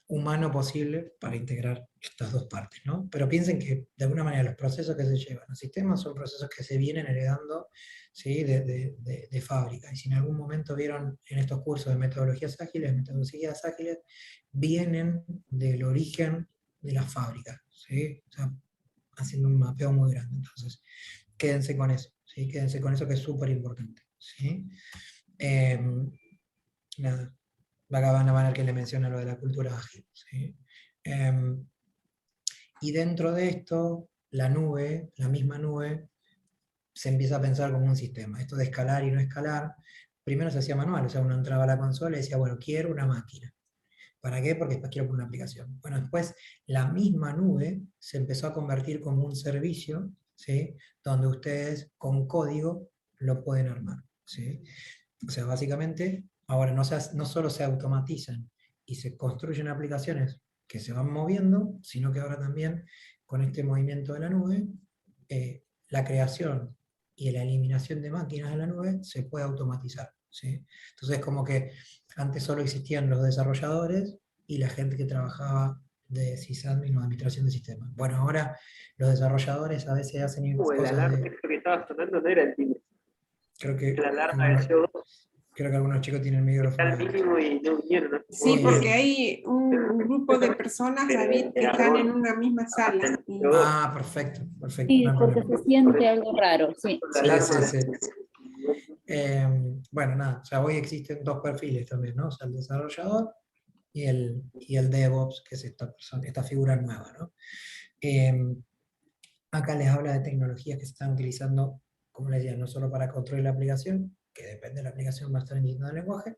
humano posible para integrar estas dos partes, ¿no? Pero piensen que de alguna manera los procesos que se llevan al sistema son procesos que se vienen heredando, ¿sí? de fábrica. Y si en algún momento vieron en estos cursos de metodologías ágiles, vienen del origen de las fábricas, ¿sí? O sea, haciendo un mapeo muy grande. Entonces, quédense con eso, ¿sí? Quédense con eso que es súper importante, ¿sí? Nada, acá van a ver que le menciona lo de la cultura ágil, ¿sí? Y dentro de esto, la misma nube, se empieza a pensar como un sistema. Esto de escalar y no escalar, primero se hacía manual, o sea, uno entraba a la consola y decía, bueno, quiero una máquina. ¿Para qué? Porque después quiero poner una aplicación. Bueno, después la misma nube se empezó a convertir como un servicio, ¿sí? Donde ustedes con código lo pueden armar, ¿sí? O sea, básicamente, ahora no solo se automatizan y se construyen aplicaciones que se van moviendo, sino que ahora también con este movimiento de la nube, la creación y la eliminación de máquinas de la nube se puede automatizar, ¿sí? Entonces, como que antes solo existían los desarrolladores y la gente que trabajaba de sysadmin o de administración de sistemas. Bueno, ahora los desarrolladores a veces hacen La cosas alarma de... que estaba sonando no era el timbre. Creo que La alarma del CO2 creo que algunos chicos tienen el está micrófono al abierto. mínimo y no vinieron. ¿No? Sí, porque hay un grupo de personas, David, que están en una misma sala. Ah, perfecto, perfecto. Sí, No hay porque problema. se siente algo raro, sí. Sí. Bueno, nada, o sea, hoy existen dos perfiles también, ¿no? O sea, el desarrollador y el DevOps, que es esta figura nueva, ¿no? Acá les habla de tecnologías que se están utilizando, como les decía, no solo para construir la aplicación, que depende de la aplicación, va a estar en distintos lenguajes,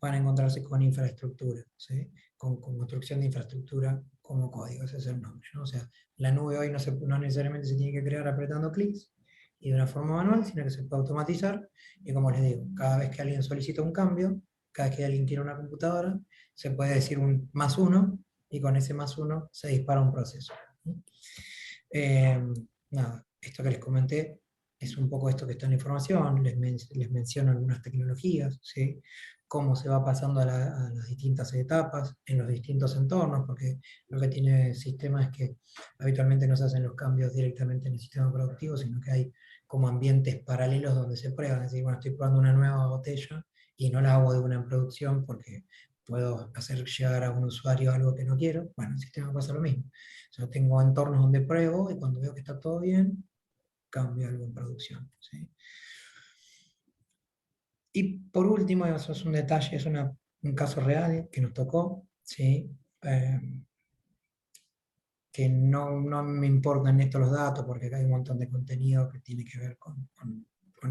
van a encontrarse con infraestructura, ¿sí? Con construcción de infraestructura como código, ese es el nombre, ¿no? O sea, la nube hoy no necesariamente se tiene que crear apretando clics y de una forma manual, sino que se puede automatizar, y como les digo, cada vez que alguien solicita un cambio, cada vez que alguien quiere una computadora, se puede decir un +1, y con ese +1 se dispara un proceso. Nada, esto que les comenté es un poco esto que está en la información, les menciono algunas tecnologías, ¿sí? Cómo se va pasando a las distintas etapas, en los distintos entornos, porque lo que tiene el sistema es que habitualmente no se hacen los cambios directamente en el sistema productivo, sino que hay como ambientes paralelos donde se prueban. Es decir, bueno, estoy probando una nueva botella y no la hago de una en producción porque puedo hacer llegar a un usuario algo que no quiero. Bueno, en el sistema pasa lo mismo. O sea, tengo entornos donde pruebo y cuando veo que está todo bien, cambio algo en producción, ¿sí? Y por último, eso es un detalle, es un caso real que nos tocó, ¿sí? Que no me importan estos los datos porque acá hay un montón de contenido que tiene que ver con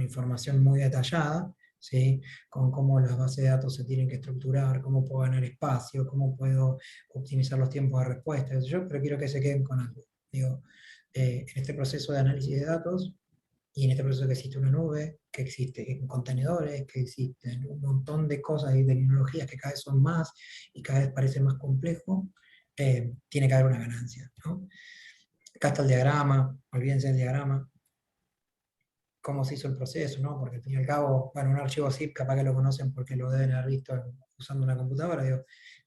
información muy detallada, ¿sí? Con cómo las bases de datos se tienen que estructurar, cómo puedo ganar espacio, cómo puedo optimizar los tiempos de respuesta. Yo pero quiero que se queden con algo. Digo, en este proceso de análisis de datos, y en este proceso que existe una nube, que existen contenedores, que existen un montón de cosas y tecnologías que cada vez son más y cada vez parece más complejo, tiene que haber una ganancia, ¿no? Acá está el diagrama, olvídense del diagrama, cómo se hizo el proceso, ¿no? Porque al fin y al cabo, bueno, un archivo zip capaz que lo conocen porque lo deben haber visto usando una computadora, digo,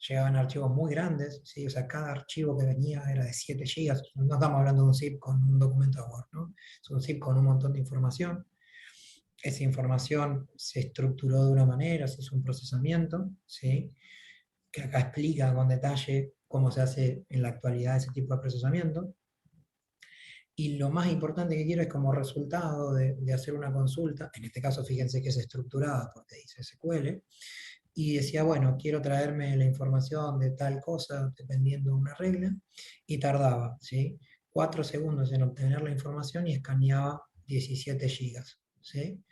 llegaban archivos muy grandes, ¿sí? O sea, cada archivo que venía era de 7 GB, no estamos hablando de un zip con un documento de Word, ¿no? Es un zip con un montón de información. Esa información se estructuró de una manera, se hizo un procesamiento, ¿sí? Que acá explica con detalle cómo se hace en la actualidad ese tipo de procesamiento. Y lo más importante que quiero es como resultado de hacer una consulta, en este caso fíjense que es estructurada porque dice SQL, y decía, bueno, quiero traerme la información de tal cosa dependiendo de una regla, y tardaba, ¿sí? 4 segundos en obtener la información y escaneaba 17 gigas, ¿sí?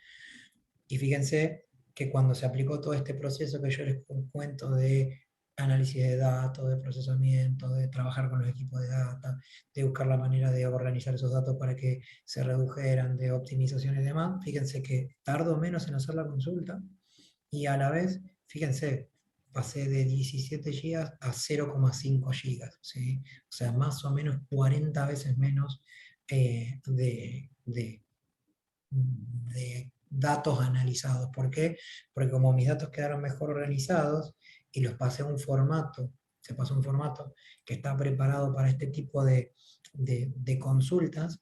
Y fíjense que cuando se aplicó todo este proceso que yo les cuento de análisis de datos, de procesamiento, de trabajar con los equipos de data, de buscar la manera de organizar esos datos para que se redujeran, de optimización y demás, fíjense que tardo menos en hacer la consulta y a la vez, fíjense, pasé de 17 GB a 0,5 GB, ¿sí? O sea, más o menos 40 veces menos de datos analizados. ¿Por qué? Porque como mis datos quedaron mejor organizados y los pasé a un formato, se pasó a un formato que está preparado para este tipo de consultas,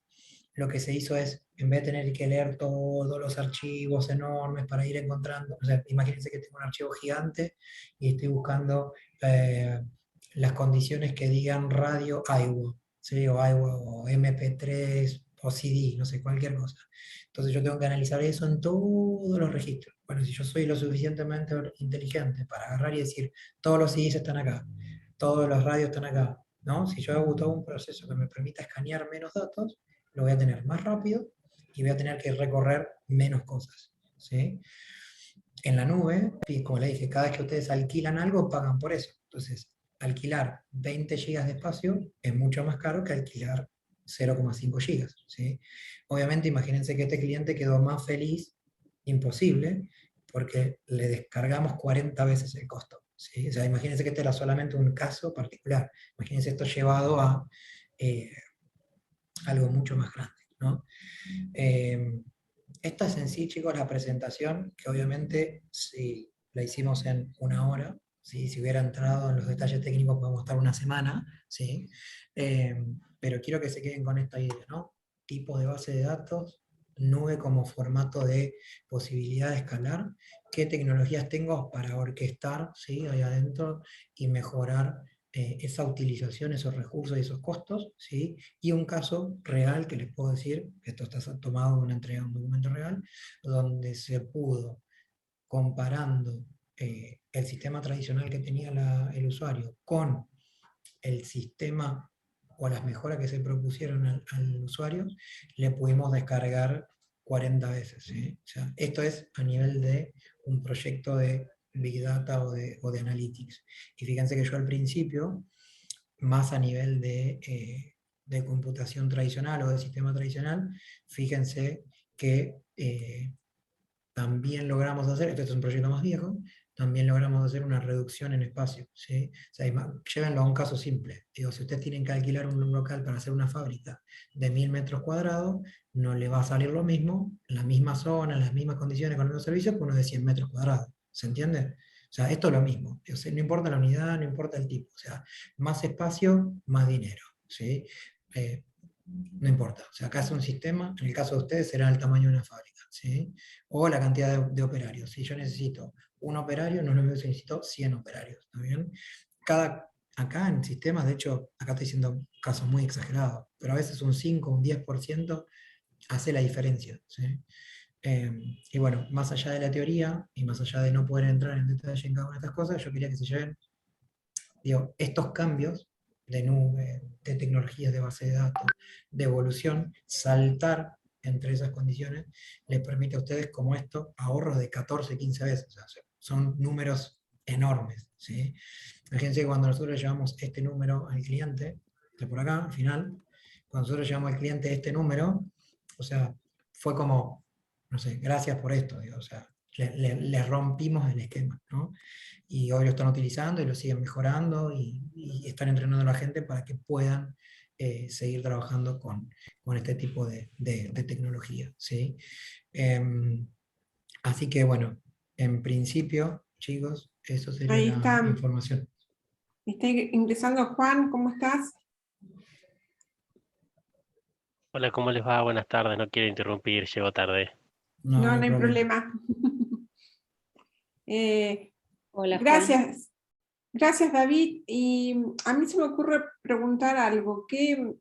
lo que se hizo es, en vez de tener que leer todos los archivos enormes para ir encontrando, o sea, imagínense que tengo un archivo gigante y estoy buscando las condiciones que digan radio IWA, ¿sí? O IWA o MP3 o CD, no sé, cualquier cosa. Entonces yo tengo que analizar eso en todos los registros. Bueno, si yo soy lo suficientemente inteligente para agarrar y decir, todos los CDs están acá, todos los radios están acá, ¿no? Si yo hago todo un proceso que me permita escanear menos datos, lo voy a tener más rápido y voy a tener que recorrer menos cosas, ¿sí? En la nube, y como le dije, cada vez que ustedes alquilan algo, pagan por eso. Entonces, alquilar 20 GB de espacio es mucho más caro que alquilar 0,5 GB, ¿sí? Obviamente, imagínense que este cliente quedó más feliz, imposible, porque le descargamos 40 veces el costo, ¿sí? O sea, imagínense que este era solamente un caso particular. Imagínense esto llevado a algo mucho más grande, ¿no? Esta es en sí, chicos, la presentación, que obviamente si la hicimos en una hora, ¿sí? Si hubiera entrado en los detalles técnicos podemos estar una semana, ¿sí? Pero quiero que se queden con esta idea, ¿no? Tipo de base de datos, nube como formato de posibilidad de escalar, qué tecnologías tengo para orquestar, ¿sí? Ahí adentro y mejorar esa utilización, esos recursos y esos costos, ¿sí? Y un caso real que les puedo decir, esto está tomado de una entrega de un documento real, donde se pudo, comparando el sistema tradicional que tenía el usuario con el sistema o las mejoras que se propusieron al usuario, le pudimos descargar 40 veces. ¿Sí? O sea, esto es a nivel de un proyecto de Big Data o de Analytics. Y fíjense que yo al principio, más a nivel de computación tradicional o de sistema tradicional, fíjense que también logramos hacer, esto es un proyecto más viejo, también logramos hacer una reducción en espacio. ¿Sí? O sea, llévenlo a un caso simple. Digo, si ustedes tienen que alquilar un local para hacer una fábrica de 1000 metros cuadrados, no le va a salir lo mismo, en la misma zona, en las mismas condiciones, con los mismos servicios, que uno de 100 metros cuadrados. ¿Se entiende? O sea, esto es lo mismo. O sea, no importa la unidad, no importa el tipo. O sea, más espacio, más dinero. ¿Sí? No importa. O sea, acá es un sistema, en el caso de ustedes será el tamaño de una fábrica. ¿Sí? O la cantidad de operarios. Si yo necesito un operario, no es lo mismo si necesito 100 operarios. ¿Está bien? Acá en sistemas, de hecho, acá estoy diciendo casos muy exagerados, pero a veces un 5, un 10% hace la diferencia. ¿Sí? Y bueno, más allá de la teoría y más allá de no poder entrar en detalle en cada una de estas cosas, yo quería que se lleven, digo, estos cambios de nube, de tecnologías de base de datos, de evolución, saltar entre esas condiciones, les permite a ustedes, como esto, ahorros de 14, 15 veces. O sea, son números enormes. ¿Sí? Fíjense que cuando nosotros llevamos este número al cliente, de por acá, al final, cuando nosotros llevamos al cliente este número, o sea, fue como, no sé, gracias por esto, digo, o sea, le rompimos el esquema, ¿no? Y hoy lo están utilizando y lo siguen mejorando y están entrenando a la gente para que puedan seguir trabajando con este tipo de tecnología, ¿sí? Así que bueno, en principio, chicos, eso sería Ahí la está, información. está ingresando Juan, ¿cómo estás? Hola, ¿cómo les va? Buenas tardes, no quiero interrumpir, llego tarde. No, No, no hay no hay problema. problema. Eh, Hola, Juan. gracias, gracias David. Y a mí se me ocurre preguntar algo,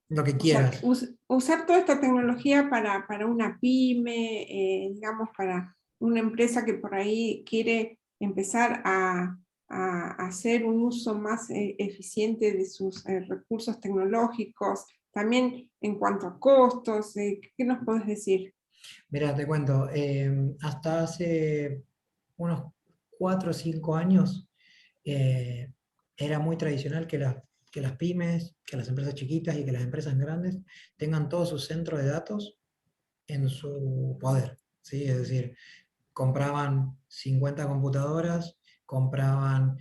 Lo que o sea, quieras. usar toda esta tecnología para una pyme, digamos, para una empresa que por ahí quiere empezar a hacer un uso más eficiente de sus recursos tecnológicos, también en cuanto a costos, ¿qué nos puedes decir? Mira, te cuento, hasta hace unos 4 o 5 años eh, era muy tradicional que las pymes, que las empresas chiquitas y que las empresas grandes tengan todos sus centros de datos en su poder. ¿Sí? Es decir, compraban 50 computadoras, compraban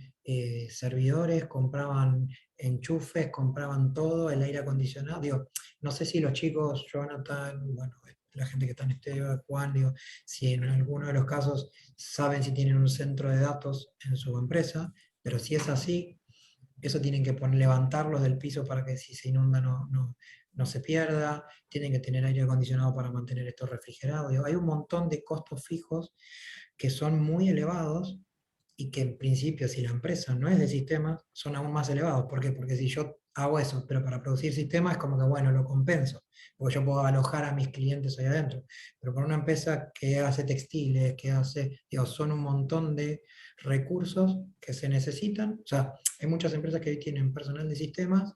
servidores, compraban enchufes, compraban todo, el aire acondicionado. Digo, no sé si los chicos, Jonathan, bueno, la gente que está en Esteo, Juan, digo, si en alguno de los casos saben si tienen un centro de datos en su empresa, pero si es así, eso tienen que levantarlos del piso para que si se inunda no se pierda, tienen que tener aire acondicionado para mantener esto refrigerado. Digo, hay un montón de costos fijos que son muy elevados y que en principio si la empresa no es de sistemas son aún más elevados. ¿Por qué? Porque si yo hago eso, pero para producir sistemas es como que bueno, lo compenso, porque yo puedo alojar a mis clientes ahí adentro. Pero para una empresa que hace textiles, que hace, digo, son un montón de recursos que se necesitan. O sea, hay muchas empresas que hoy tienen personal de sistemas,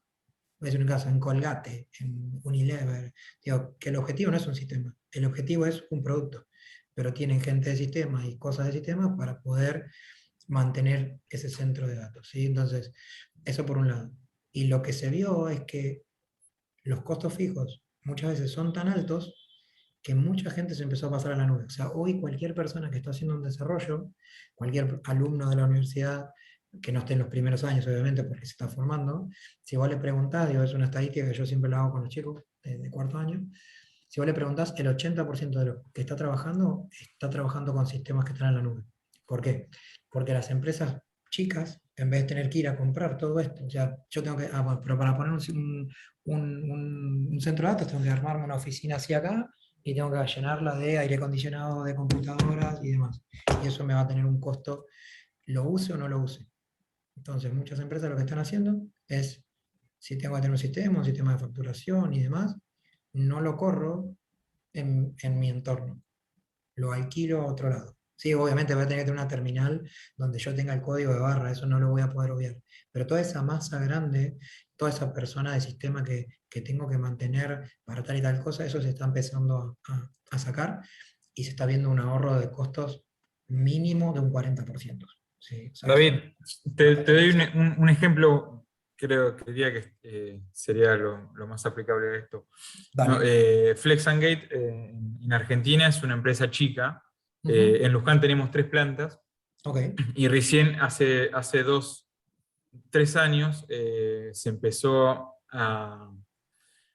voy a decir un caso, en Colgate, en Unilever, digo, que el objetivo no es un sistema, el objetivo es un producto, pero tienen gente de sistemas y cosas de sistemas para poder mantener ese centro de datos. ¿Sí? Entonces, eso por un lado. Y lo que se vio es que los costos fijos muchas veces son tan altos que mucha gente se empezó a pasar a la nube. O sea, hoy cualquier persona que está haciendo un desarrollo, cualquier alumno de la universidad, que no esté en los primeros años, obviamente, porque se está formando, si vos le preguntás, digo, es una estadística que yo siempre la hago con los chicos de cuarto año, si vos le preguntás, el 80% de lo que está trabajando con sistemas que están en la nube. ¿Por qué? Porque las empresas chicas, en vez de tener que ir a comprar todo esto, o sea, yo tengo que, bueno, pero para poner un centro de datos, tengo que armarme una oficina así acá, y tengo que llenarla de aire acondicionado, de computadoras y demás. Y eso me va a tener un costo, lo use o no lo use. Entonces, muchas empresas lo que están haciendo es, si tengo que tener un sistema de facturación y demás, no lo corro en mi entorno, lo alquilo a otro lado. Sí, obviamente voy a tener que tener una terminal donde yo tenga el código de barra, eso no lo voy a poder obviar. Pero toda esa masa grande, toda esa persona de sistema que tengo que mantener para tal y tal cosa, eso se está empezando a sacar y se está viendo un ahorro de costos mínimo de un 40%. ¿Sí? O sea, David, te doy bastante. un ejemplo, creo que diría que sería lo más aplicable a esto. No, Dale. Flex and Gate en Argentina es una empresa chica. Ujú. En Luján tenemos 3 plantas Ok. y recién hace 3 años se empezó a,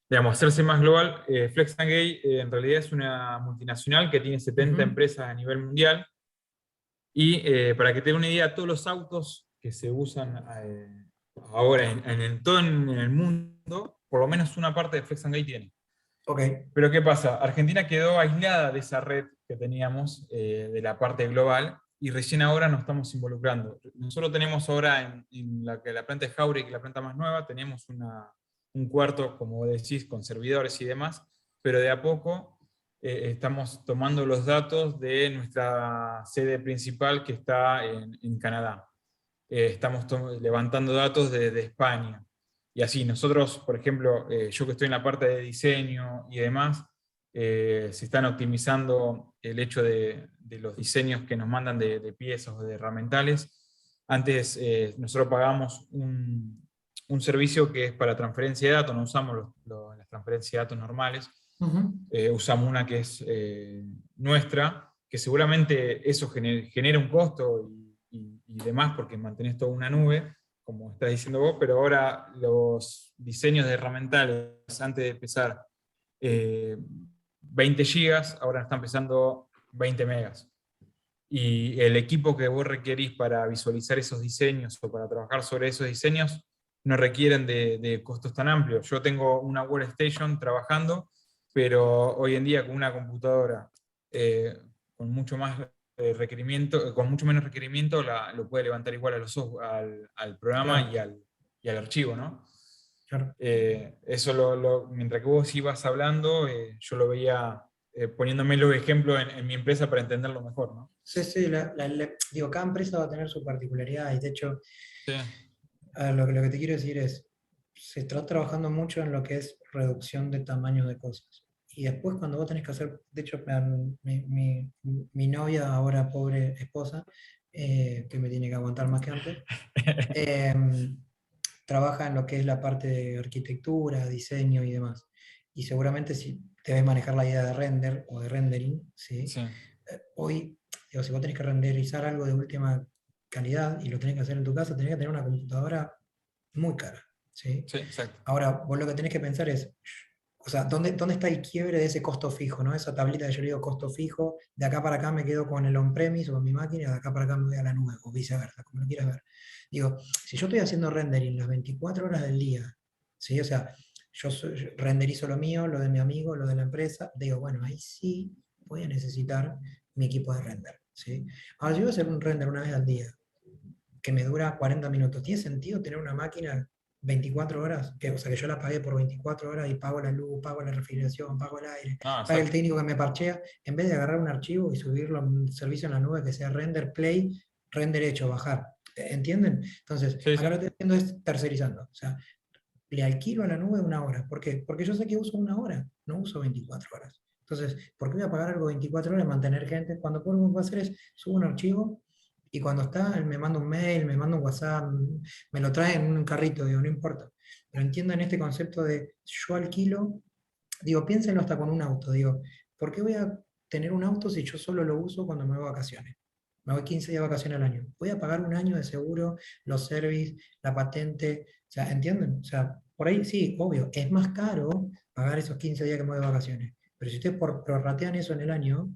digamos, hacerse más global. Flex and Gate en realidad es una multinacional que tiene 70 Ujú. empresas a nivel mundial. Y para que te dé una idea, todos los autos que se usan ahora todo en el mundo, por lo menos una parte de Flex and Gate tiene. Ok. Pero ¿qué pasa? Argentina quedó aislada de esa red que teníamos de la parte global y recién ahora nos estamos involucrando. Nosotros tenemos ahora en la planta de Jauregui, que es la planta más nueva, tenemos un cuarto, como decís, con servidores y demás, pero de a poco estamos tomando los datos de nuestra sede principal que está en Canadá. Estamos levantando datos de España. Y así, nosotros, por ejemplo, yo que estoy en la parte de diseño y demás, se están optimizando el hecho de los diseños que nos mandan de piezas o de herramientales. Antes nosotros pagamos un servicio que es para transferencia de datos, no usamos las transferencias de datos normales, Ujú. usamos una que es nuestra, que seguramente eso genera un costo y demás, porque mantenés toda una nube, como estás diciendo vos, pero ahora los diseños de herramientales, antes de pesar 20 gigas, ahora están pesando 20 megas. Y el equipo que vos requerís para visualizar esos diseños o para trabajar sobre esos diseños no requieren de costos tan amplios. Yo tengo una workstation trabajando, pero hoy en día con una computadora eh, con mucho más requerimiento, con mucho menos requerimiento, lo puede levantar igual al programa Claro, y al archivo, ¿no? claro. Eso mientras que vos ibas hablando, yo lo veía poniéndome los ejemplos en mi empresa para entenderlo mejor, ¿no? Sí, sí, digo, cada empresa va a tener su particularidad y de hecho, Sí, a ver, lo que te quiero decir es, se está trabajando mucho en lo que es reducción de tamaños de cosas. Y después cuando vos tenés que hacer, de hecho, mi novia, ahora pobre esposa, que me tiene que aguantar más que antes, eh, trabaja en lo que es la parte de arquitectura, diseño y demás. Y seguramente si debes manejar la idea de render o de rendering, ¿sí? sí, Hoy, digo, si vos tenés que renderizar algo de última calidad y lo tenés que hacer en tu casa, tenés que tener una computadora muy cara, ¿sí? sí, exacto. Ahora, vos lo que tenés que pensar es, o sea, ¿dónde está el quiebre de ese costo fijo, ¿no? Esa tablita que yo le digo costo fijo, de acá para acá me quedo con el on-premise o con mi máquina, y de acá para acá me voy a la nube, o viceversa, como lo quieras ver. Digo, si yo estoy haciendo rendering las 24 horas del día, ¿sí? O sea, yo renderizo lo mío, lo de mi amigo, lo de la empresa, digo, bueno, ahí sí voy a necesitar mi equipo de render, ¿sí? Ahora, si voy a hacer un render una vez al día, que me dura 40 minutos. ¿Tiene sentido tener una máquina 24 horas? O sea, que yo la pagué por 24 horas y pago la luz, pago la refrigeración, pago el aire, No, pago el exacto. técnico que me parchea, en vez de agarrar un archivo y subirlo a un servicio en la nube que sea render, play, render hecho, bajar. ¿Entienden? Entonces, Sí, acá sí. lo que estoy haciendo es tercerizando. O sea, le alquilo a la nube una hora. ¿Por qué? Porque yo sé que uso una hora, no uso 24 horas. Entonces, ¿por qué voy a pagar algo 24 horas y mantener gente? Cuando puedo, lo que puedo hacer es subo un archivo y cuando está, él me manda un mail, me manda un WhatsApp, me lo trae en un carrito, digo, no importa. Pero entiendan este concepto de yo alquilo, digo, piénsenlo hasta con un auto, digo, ¿por qué voy a tener un auto si yo solo lo uso cuando me voy de vacaciones? Me voy 15 días de vacaciones al año. Voy a pagar un año de seguro, los service, la patente, o sea, ¿entienden? O sea, por ahí sí, obvio, es más caro pagar esos 15 días que me voy de vacaciones. Pero si ustedes prorratean eso en el año,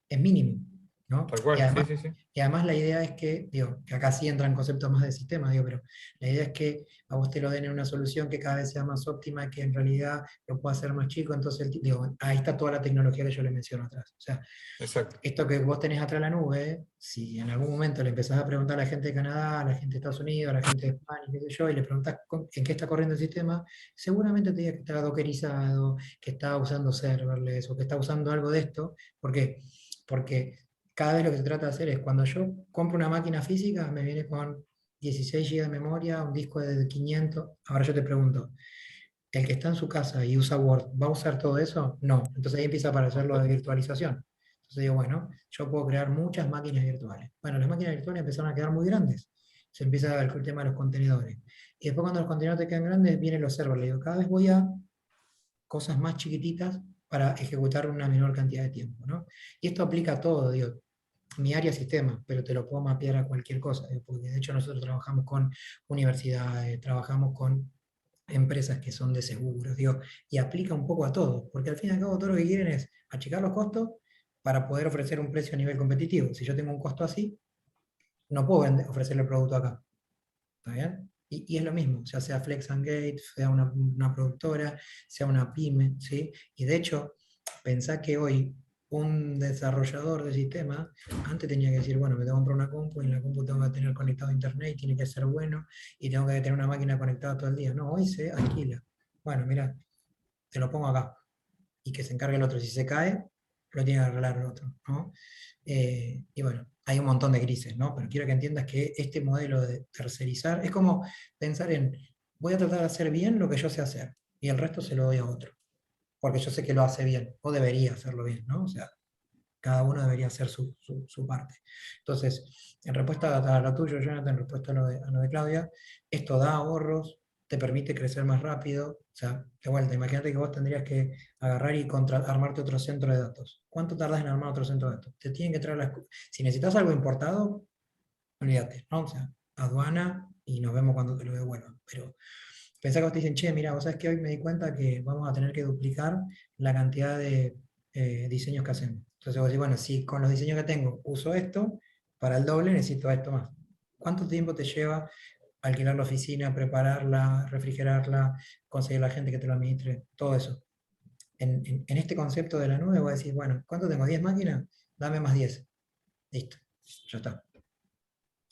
es mínimo, ¿no? Tal cual, sí, sí, sí. Y además la idea es que, digo, que acá sí entran conceptos más de sistema, digo, pero la idea es que a vos te lo den en una solución que cada vez sea más óptima, que en realidad lo pueda hacer más chico, entonces, digo, ahí está toda la tecnología que yo le menciono atrás. O sea, Exacto. esto que vos tenés atrás de la nube, si en algún momento le empezás a preguntar a la gente de Canadá, a la gente de Estados Unidos, a la gente de España, qué sé yo, y le preguntás en qué está corriendo el sistema, seguramente te diga que está dockerizado, que está usando serverless o que está usando algo de esto. ¿Por qué? Porque cada vez lo que se trata de hacer es, cuando yo compro una máquina física, me viene con 16 GB de memoria, un disco de 500. Ahora yo te pregunto, ¿el que está en su casa y usa Word, va a usar todo eso? No. Entonces ahí empieza a aparecer lo de virtualización. Entonces digo, bueno, yo puedo crear muchas máquinas virtuales. Bueno, las máquinas virtuales empezaron a quedar muy grandes. Se empieza a ver el tema de los contenedores. Y después cuando los contenedores te quedan grandes, vienen los servers. Le digo, cada vez voy a cosas más chiquititas para ejecutar una menor cantidad de tiempo, ¿no? Y esto aplica a todo, digo, mi área es sistema, pero te lo puedo mapear a cualquier cosa, porque de hecho nosotros trabajamos con universidades, trabajamos con empresas que son de seguros, digo, y aplica un poco a todo, porque al fin y al cabo todo lo que quieren es achicar los costos para poder ofrecer un precio a nivel competitivo. Si yo tengo un costo así, no puedo ofrecerle el producto acá. ¿Está bien? Y es lo mismo, ya sea Flex and Gate, sea una productora, sea una pyme, ¿sí? Y de hecho, pensá que hoy un desarrollador de sistemas antes tenía que decir, bueno, me tengo que comprar una compu y en la compu tengo que tener conectado a internet y tiene que ser bueno y tengo que tener una máquina conectada todo el día. No, hoy se alquila. Bueno, mira, te lo pongo acá y que se encargue el otro. Si se cae, lo tiene que arreglar el otro, ¿no? Y bueno, hay un montón de grises, ¿no? Pero quiero que entiendas que este modelo de tercerizar es como pensar en, voy a tratar de hacer bien lo que yo sé hacer y el resto se lo doy a otro, porque yo sé que lo hace bien, o debería hacerlo bien, ¿no? O sea, cada uno debería hacer su parte. Entonces, en respuesta a lo tuyo, Jonathan, en respuesta a lo de Claudia, esto da ahorros, te permite crecer más rápido. O sea, de vuelta, imagínate que vos tendrías que agarrar y armarte otro centro de datos. ¿Cuánto tardás en armar otro centro de datos? Te tienen que traer si necesitas algo importado, olvídate, ¿no? O sea, aduana y nos vemos cuando te lo devuelvan. Pero pensá que vos te dicen, che, mira, vos sabés que hoy me di cuenta que vamos a tener que duplicar la cantidad de diseños que hacemos. Entonces vos decís, bueno, si con los diseños que tengo uso esto, para el doble necesito esto más. ¿Cuánto tiempo te lleva alquilar la oficina, prepararla, refrigerarla, conseguir la gente que te lo administre? Todo eso. En este concepto de la nube vos decís, bueno, ¿cuánto tengo? ¿10 máquinas? Dame más 10. Listo, ya está.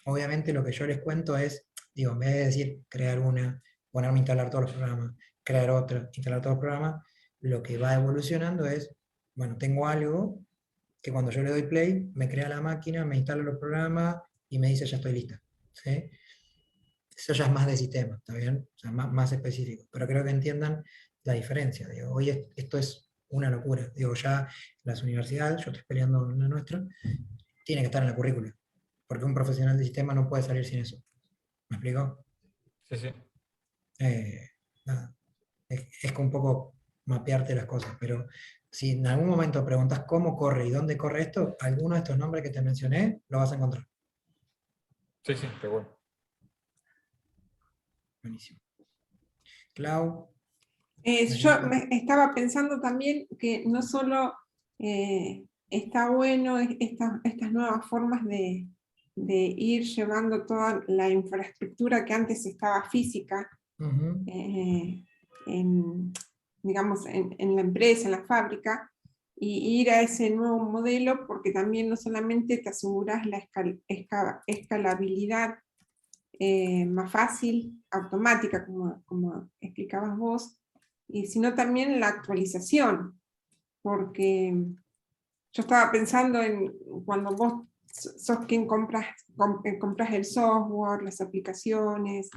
Obviamente lo que yo les cuento es, digo, en vez de decir crear una, ponerme a instalar todos los programas, crear otra, instalar todos los programas, lo que va evolucionando es, bueno, tengo algo que cuando yo le doy play, me crea la máquina, me instala los programas y me dice ya estoy lista. ¿Sí? Eso ya es más de sistema, ¿está bien? O sea, más específico. Pero creo que entiendan la diferencia. Digo, hoy esto es una locura. Digo, ya las universidades, yo estoy peleando en la nuestra, tiene que estar en la currícula. Porque un profesional de sistema no puede salir sin eso. ¿Me explico? Sí, sí. Nada. Es un poco mapearte las cosas, pero si en algún momento preguntas cómo corre y dónde corre esto, alguno de estos nombres que te mencioné lo vas a encontrar. Sí, sí, qué bueno. Buenísimo. Clau. Yo estaba pensando también que no solo está bueno estas nuevas formas de ir llevando toda la infraestructura que antes estaba física, digamos, en la empresa, en la fábrica, y ir a ese nuevo modelo, porque también no solamente te aseguras la escalabilidad más fácil, automática, como explicabas vos, sino también la actualización, porque yo estaba pensando en cuando vos sos quien compras el software, las aplicaciones,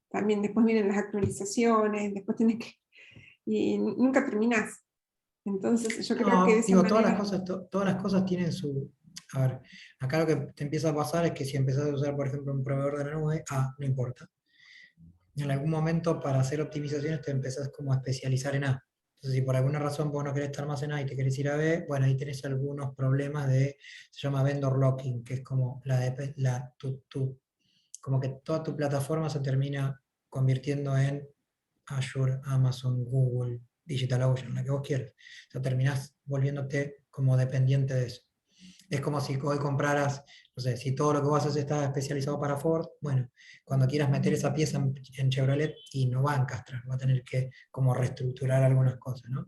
también después vienen las actualizaciones, después tenés que, y nunca terminás. Entonces yo creo que de esa digo, manera... todas las cosas tienen su... A ver, acá lo que te empieza a pasar es que si empezás a usar, por ejemplo, un proveedor de la nube, no importa. En algún momento para hacer optimizaciones te empezás como a especializar en A. Entonces, si por alguna razón vos no querés estar más en A y te querés ir a B, bueno, ahí tenés algunos problemas se llama vendor locking, que es como como que toda tu plataforma se termina convirtiendo en Azure, Amazon, Google, DigitalOcean, la que vos quieras. O sea, terminás volviéndote como dependiente de eso. Es como si hoy compraras, no sé, si todo lo que vos haces está especializado para Ford, bueno, cuando quieras meter esa pieza en Chevrolet y no va a encastrar, va a tener que como reestructurar algunas cosas, ¿no?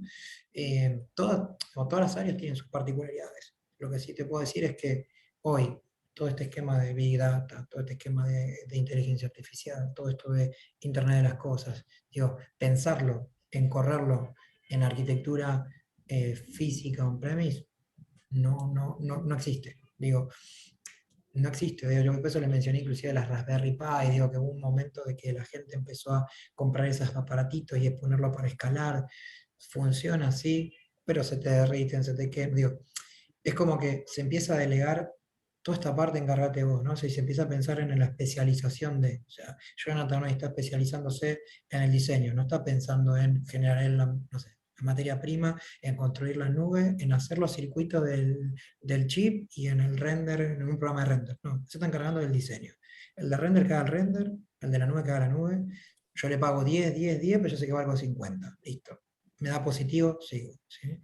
Todas las áreas tienen sus particularidades. Lo que sí te puedo decir es que hoy todo este esquema de Big Data, todo este esquema de inteligencia artificial, todo esto de Internet de las Cosas, digo, pensarlo, en correrlo en arquitectura física on-premise, no existe. Digo, no existe, digo, yo por eso le mencioné inclusive las Raspberry Pi, digo que hubo un momento de que la gente empezó a comprar esos aparatitos y a ponerlo para escalar, funciona así, pero se te derriten, se te queman, digo, es como que se empieza a delegar toda esta parte, encárgate vos, ¿no? O sea, y se empieza a pensar en la especialización de, o sea, Jonathan hoy está especializándose en el diseño, no está pensando en generar, no sé, la materia prima, en construir la nube, en hacer los circuitos del chip y en el render, en un programa de render, no, se está encargando del diseño. El de render que haga el render, el de la nube que haga la nube, yo le pago 10, pero yo sé que valgo 50, listo. Me da positivo, sigo, ¿sí?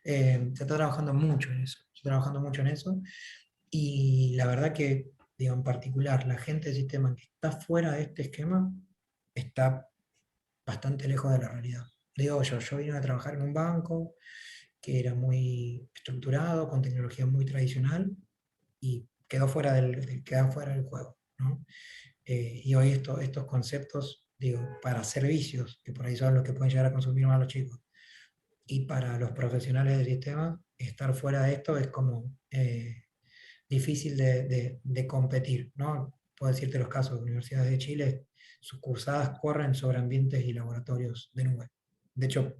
Se está trabajando mucho en eso, se está trabajando mucho en eso, y la verdad que, digo, en particular, la gente del sistema que está fuera de este esquema está bastante lejos de la realidad. Digo, yo vine a trabajar en un banco que era muy estructurado, con tecnología muy tradicional, y quedó fuera quedó fuera del juego, ¿no? Y hoy estos conceptos, digo, para servicios, que por ahí son los que pueden llegar a consumir más los chicos, y para los profesionales del sistema, estar fuera de esto es como difícil de competir, ¿no? Puedo decirte los casos de universidades de Chile, sus cursadas corren sobre ambientes y laboratorios de nube. De hecho,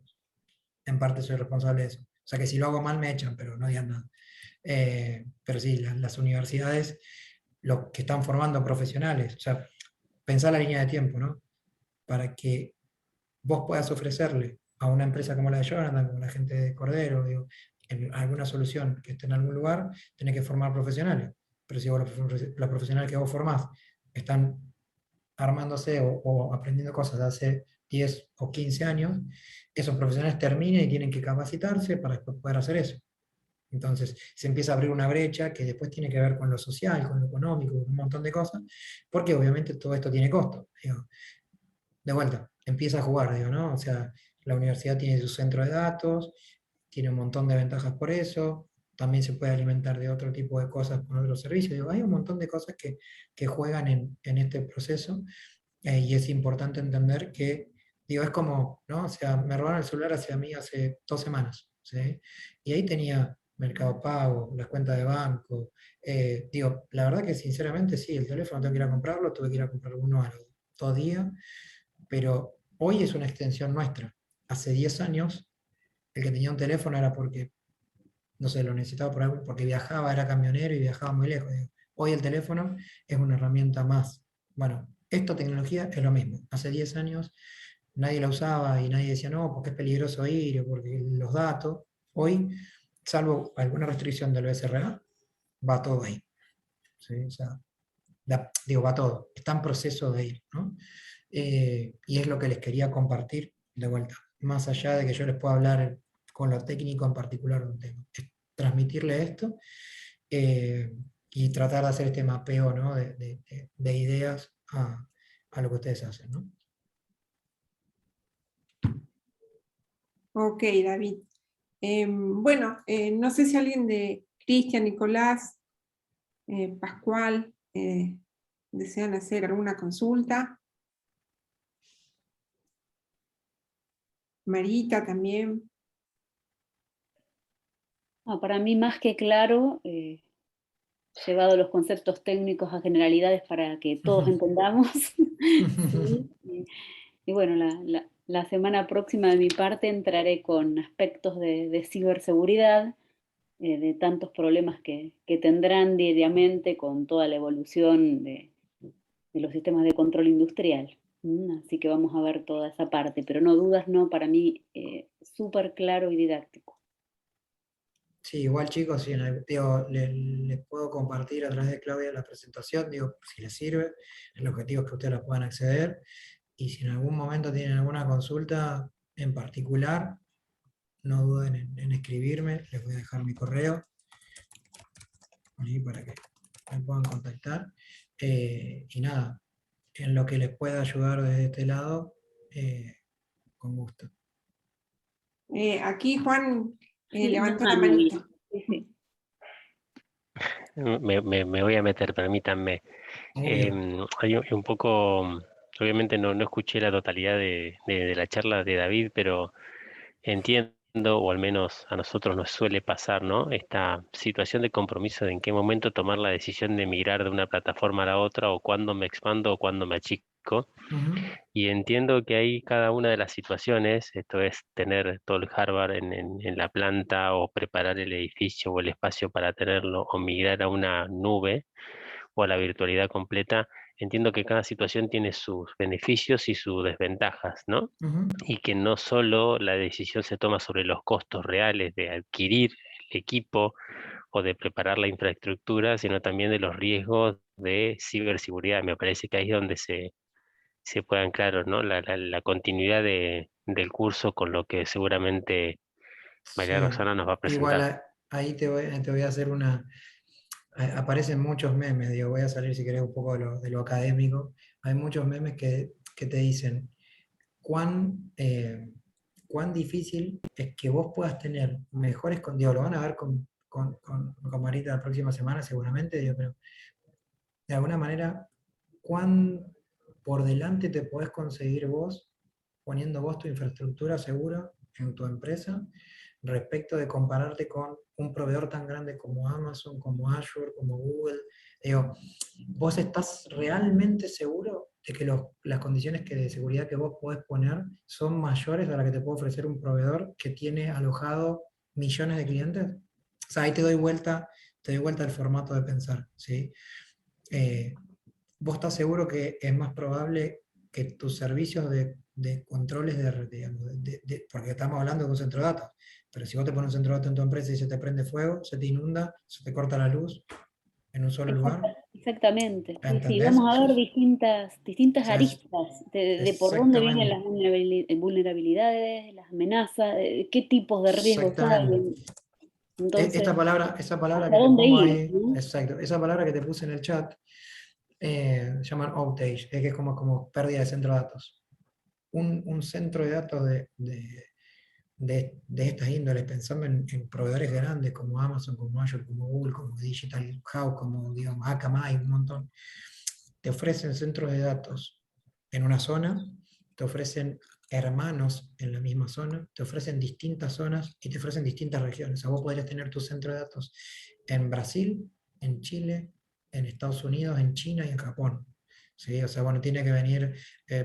en parte soy responsable de eso. O sea que si lo hago mal me echan, pero no digan nada. Pero sí, las universidades, los que están formando profesionales, o sea, pensar la línea de tiempo, ¿no? Para que vos puedas ofrecerle a una empresa como la de Jonathan, como la gente de Cordero, digo, en alguna solución que esté en algún lugar, tenés que formar profesionales. Pero si vos los profesionales que vos formás están armándose o aprendiendo cosas de hace 10 o 15 años, esos profesionales terminan y tienen que capacitarse para después poder hacer eso. Entonces se empieza a abrir una brecha que después tiene que ver con lo social, con lo económico, con un montón de cosas, porque obviamente todo esto tiene costo. Digo, de vuelta, empieza a jugar, digo, ¿no? O sea, la universidad tiene su centro de datos, tiene un montón de ventajas por eso, también se puede alimentar de otro tipo de cosas con otros servicios. Digo, hay un montón de cosas que juegan en este proceso, y es importante entender que, digo, es como, ¿no? O sea, me robaron el celular hacia mí hace 2 semanas, ¿sí? Y ahí tenía Mercado Pago, las cuentas de banco. Digo, la verdad que sinceramente sí, el teléfono tengo que ir a comprarlo, tuve que ir a comprar uno a los 2 días, pero hoy es una extensión nuestra. Hace 10 años, el que tenía un teléfono era porque, no sé, lo necesitaba por algo, porque viajaba, era camionero y viajaba muy lejos. Digo. Hoy el teléfono es una herramienta más. Bueno, esta tecnología es lo mismo. Hace 10 años nadie la usaba y nadie decía, no, porque es peligroso ir, o porque los datos. Hoy, salvo alguna restricción del BSRA, va todo ahí. ¿Sí? O sea, digo, va todo. Está en proceso de ir, ¿no? Y es lo que les quería compartir de vuelta. Más allá de que yo les pueda hablar con lo técnico en particular de un tema. Es transmitirle esto, y tratar de hacer este mapeo, ¿no? de ideas a lo que ustedes hacen, ¿no? Ok, David. Bueno, no sé si alguien de Cristian, Nicolás, Pascual, desean hacer alguna consulta. Marita también. No, para mí más que claro, llevado los conceptos técnicos a generalidades para que todos entendamos. ¿Sí? Y bueno, la semana próxima de mi parte entraré con aspectos de ciberseguridad, de tantos problemas que tendrán diariamente con toda la evolución de los sistemas de control industrial. Así que vamos a ver toda esa parte, pero no dudas, no, para mí súper claro y didáctico. Sí, igual chicos, sí, digo, les puedo compartir a través de Claudia la presentación, digo, si les sirve, el objetivo es que ustedes la puedan acceder, y si en algún momento tienen alguna consulta en particular, no duden en escribirme, les voy a dejar mi correo ahí para que me puedan contactar. Y nada, en lo que les pueda ayudar desde este lado, con gusto. Aquí Juan Sí, levantó una la mano, manita. sí, sí. Me voy a meter, permítanme. Obvio. Hay un poco, obviamente no escuché la totalidad de la charla de David, pero entiendo o al menos a nosotros nos suele pasar, ¿no? Esta situación de compromiso de en qué momento tomar la decisión de migrar de una plataforma a la otra, o cuándo me expando o cuándo me achico. Y entiendo que ahí cada una de las situaciones, esto es tener todo el hardware en la planta, o preparar el edificio o el espacio para tenerlo, o migrar a una nube o a la virtualidad completa, entiendo que cada situación tiene sus beneficios y sus desventajas, ¿no? Y que no solo la decisión se toma sobre los costos reales de adquirir el equipo o de preparar la infraestructura, sino también de los riesgos de ciberseguridad. Me parece que ahí es donde se puede anclar, ¿no? La continuidad del curso con lo que seguramente María Sí, Rosana nos va a igual presentar. ahí te voy a hacer una... Aparecen muchos memes, digo, voy a salir si querés un poco de lo académico. Hay muchos memes que te dicen cuán difícil es que vos puedas tener mejores condiciones. Lo van a ver con Marita la próxima semana seguramente, digo, pero de alguna manera, cuán por delante te podés conseguir vos poniendo vos tu infraestructura segura en tu empresa respecto de compararte con un proveedor tan grande como Amazon, como Azure, como Google. Digo, ¿vos estás realmente seguro de que las condiciones de seguridad que vos podés poner son mayores a las que te puede ofrecer un proveedor que tiene alojado millones de clientes? O sea, ahí te doy vuelta el formato de pensar, ¿sí? ¿Vos estás seguro que es más probable que tus servicios de controles porque estamos hablando de un centro de datos, pero si vos te pones un centro de datos en tu empresa y se te prende fuego, se te inunda, se te corta la luz en un solo lugar, Exactamente, sí, sí, ¿entendés? vamos a ver distintas O sea, aristas de por dónde vienen exactamente, las vulnerabilidades, las amenazas, qué tipos de riesgos exactamente. hay. Entonces, Esa palabra ¿hacia que te dónde pongo ir? ahí, ¿No? exacto, esa palabra que te puse en el chat, se llaman outage, que es como pérdida de centro de datos. Un centro de datos de estas índoles, pensando en proveedores grandes como Amazon, como Azure, como Google, como Digital House, como digamos, Akamai, un montón, te ofrecen centros de datos en una zona, te ofrecen hermanos en la misma zona, te ofrecen distintas zonas y te ofrecen distintas regiones. O sea, vos podrías tener tu centro de datos en Brasil, en Chile, en Estados Unidos, en China y en Japón. ¿Sí? O sea, bueno, tiene que venir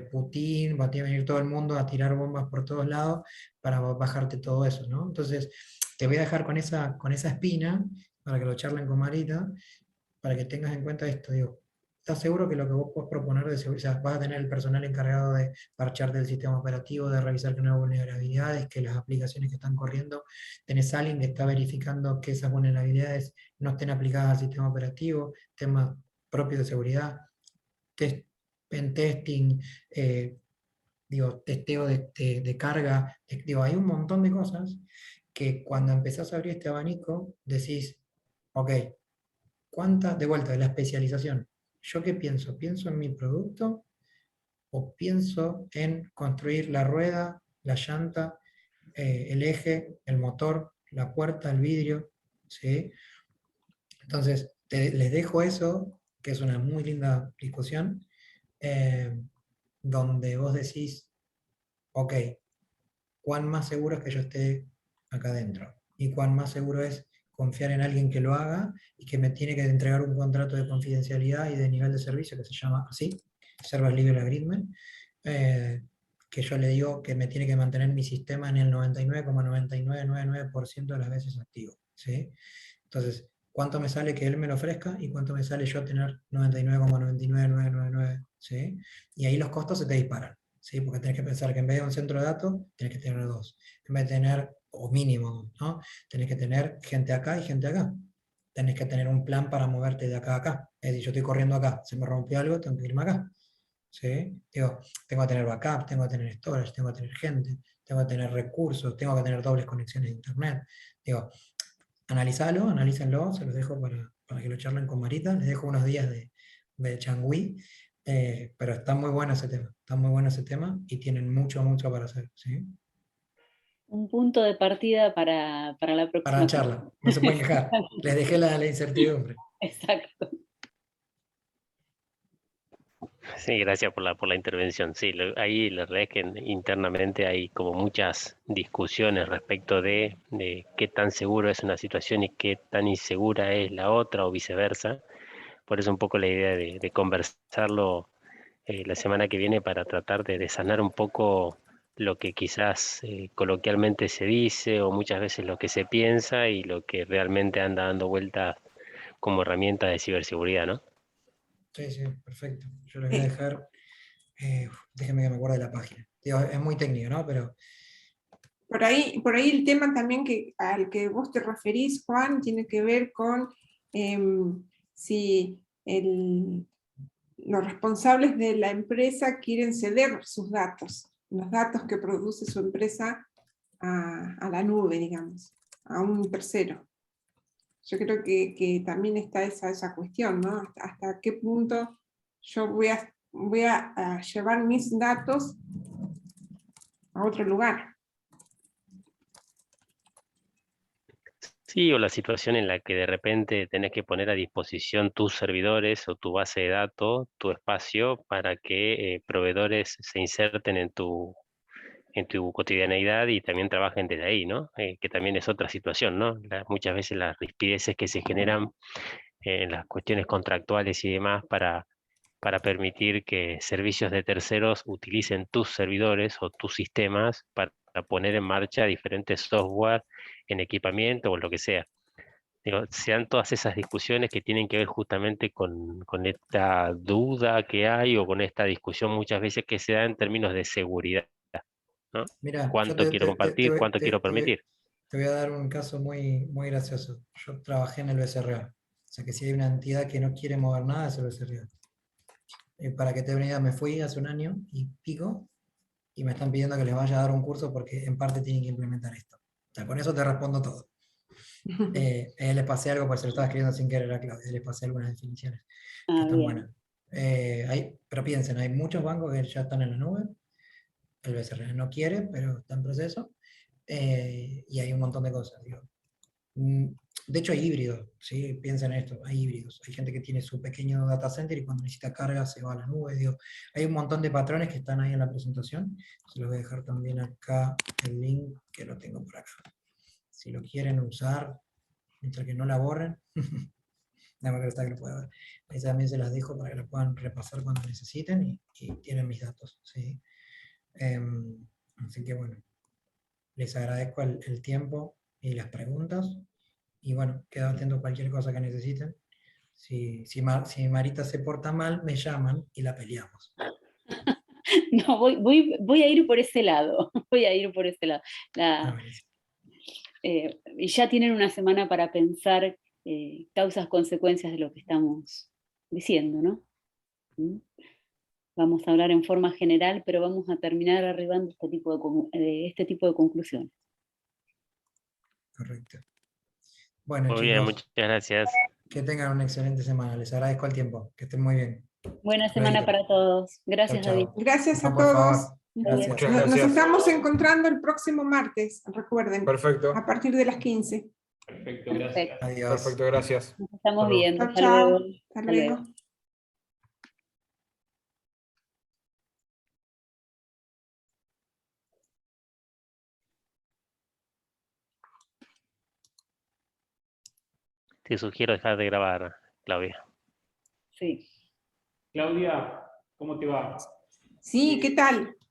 Putin, va a tener que venir todo el mundo a tirar bombas por todos lados para bajarte todo eso, ¿no? Entonces, te voy a dejar con esa espina para que lo charlen con Marita, para que tengas en cuenta esto, digo, ¿estás seguro que lo que vos podés proponer de seguridad, o sea, vas a tener el personal encargado de parcharte del sistema operativo, de revisar que no hay vulnerabilidades, que las aplicaciones que están corriendo, tenés alguien que está verificando que esas vulnerabilidades no estén aplicadas al sistema operativo, temas propios de seguridad, pen testing, digo, testeo de carga, digo, hay un montón de cosas que cuando empezás a abrir este abanico decís, ok, de vuelta, de la especialización. ¿Yo qué pienso? ¿Pienso en mi producto o pienso en construir la rueda, la llanta, el eje, el motor, la puerta, el vidrio? ¿Sí? Entonces, les dejo eso, que es una muy linda discusión, eh, donde vos decís, ok, ¿cuán más seguro es que yo esté acá adentro? ¿Y cuán más seguro es confiar en alguien que lo haga y que me tiene que entregar un contrato de confidencialidad y de nivel de servicio que se llama así, Service Level Agreement, que yo le digo que me tiene que mantener mi sistema en el 99,9999% de las veces activo, ¿sí? Entonces, ¿cuánto me sale que él me lo ofrezca y cuánto me sale yo tener 99,99999, ¿sí? Y ahí los costos se te disparan, ¿sí? Porque tenés que pensar que en vez de un centro de datos, tenés que tener dos. En vez de tener, o mínimo, ¿no? Tenés que tener gente acá y gente acá. Tenés que tener un plan para moverte de acá a acá. Es decir, yo estoy corriendo acá, se me rompió algo, tengo que irme acá. ¿Sí? Digo, tengo que tener backup, tengo que tener storage, tengo que tener gente, tengo que tener recursos, tengo que tener dobles conexiones de internet. Digo, analícenlo, se los dejo para que lo charlen con Marita, les dejo unos días de changüí, pero está muy bueno ese tema y tienen mucho, mucho para hacer, ¿sí? Un punto de partida para la Para la próxima clase. charla, no se pueden quejar, les dejé la incertidumbre. Exacto. Sí, gracias por la intervención. Sí, ahí la verdad es que internamente hay como muchas discusiones respecto de qué tan seguro es una situación y qué tan insegura es la otra o viceversa. Por eso un poco la idea de conversarlo la semana que viene para tratar de sanar un poco lo que quizás coloquialmente se dice o muchas veces lo que se piensa y lo que realmente anda dando vueltas como herramienta de ciberseguridad, ¿no? Sí, sí, perfecto. Yo les voy a dejar, déjenme que me acuerde de la página. Digo, es muy técnico, ¿no? Pero Por ahí el tema también al que vos te referís, Juan, tiene que ver con si los responsables de la empresa quieren ceder sus datos, los datos que produce su empresa a la nube, digamos, a un tercero. Yo creo que también está esa cuestión, ¿no? Hasta qué punto yo voy a llevar mis datos a otro lugar. Sí, o la situación en la que de repente tenés que poner a disposición tus servidores o tu base de datos, tu espacio, para que proveedores se inserten en tu cotidianeidad y también trabajen desde ahí, ¿no? Que también es otra situación, ¿no? Muchas veces las rispideces que se generan en las cuestiones contractuales y demás para permitir que servicios de terceros utilicen tus servidores o tus sistemas para poner en marcha diferentes software en equipamiento o lo que sea. Digo, sean todas esas discusiones que tienen que ver justamente con esta duda que hay o con esta discusión muchas veces que se da en términos de seguridad, ¿no? mira, yo ¿Cuánto quiero compartir? ¿Cuánto quiero permitir? te voy a dar un caso muy, muy gracioso. Yo trabajé en el BCRA. O sea que si hay una entidad que no quiere mover nada, es el BCRA. Para que te dé una idea, me fui hace un año y pico y me están pidiendo que les vaya a dar un curso porque en parte tienen que implementar esto. O sea, con eso te respondo todo. Les pasé algo, pues se lo estaba escribiendo sin querer a Claudia, les pasé algunas definiciones que están bien. buenas. Pero piensen, hay muchos bancos que ya están en la nube, el BCR no quiere, pero está en proceso, y hay un montón de cosas. Digo. De hecho, hay híbridos, ¿sí? Piensen en esto, hay híbridos. Hay gente que tiene su pequeño data center y cuando necesita carga se va a la nube. Digo. Hay un montón de patrones que están ahí en la presentación. Se los voy a dejar también acá el link, que lo tengo por acá. Si lo quieren usar, mientras que no la borren, déjame que está que lo pueda ver. Ahí también se las dejo para que la puedan repasar cuando necesiten y tienen mis datos, ¿sí? Así que bueno, les agradezco el tiempo y las preguntas. Y bueno, quedo atento a cualquier cosa que necesiten. Si Marita se porta mal, me llaman y la peleamos. No, voy a ir por ese lado. Voy a ir por ese lado. Y ya tienen una semana para pensar causas, consecuencias de lo que estamos diciendo, ¿no? Vamos a hablar en forma general, pero vamos a terminar arribando este tipo de conclusiones. Correcto. Bueno, Muy chicos, bien, muchas gracias. que tengan una excelente semana. Les agradezco el tiempo. Que estén muy bien. Buena semana Luego. para todos. Gracias, Chau, David. chau. Gracias a No, por todos. favor. Gracias. Muchas Nos gracias. estamos encontrando el próximo martes, recuerden, Perfecto. a partir de las 15. Perfecto, gracias. Adiós. Perfecto, gracias. Nos estamos Hasta luego. viendo. Chao, Hasta chao. luego. Hasta Hasta luego. luego. Te sugiero dejar de grabar, Claudia. Sí. Claudia, ¿cómo te va? Sí, ¿qué tal?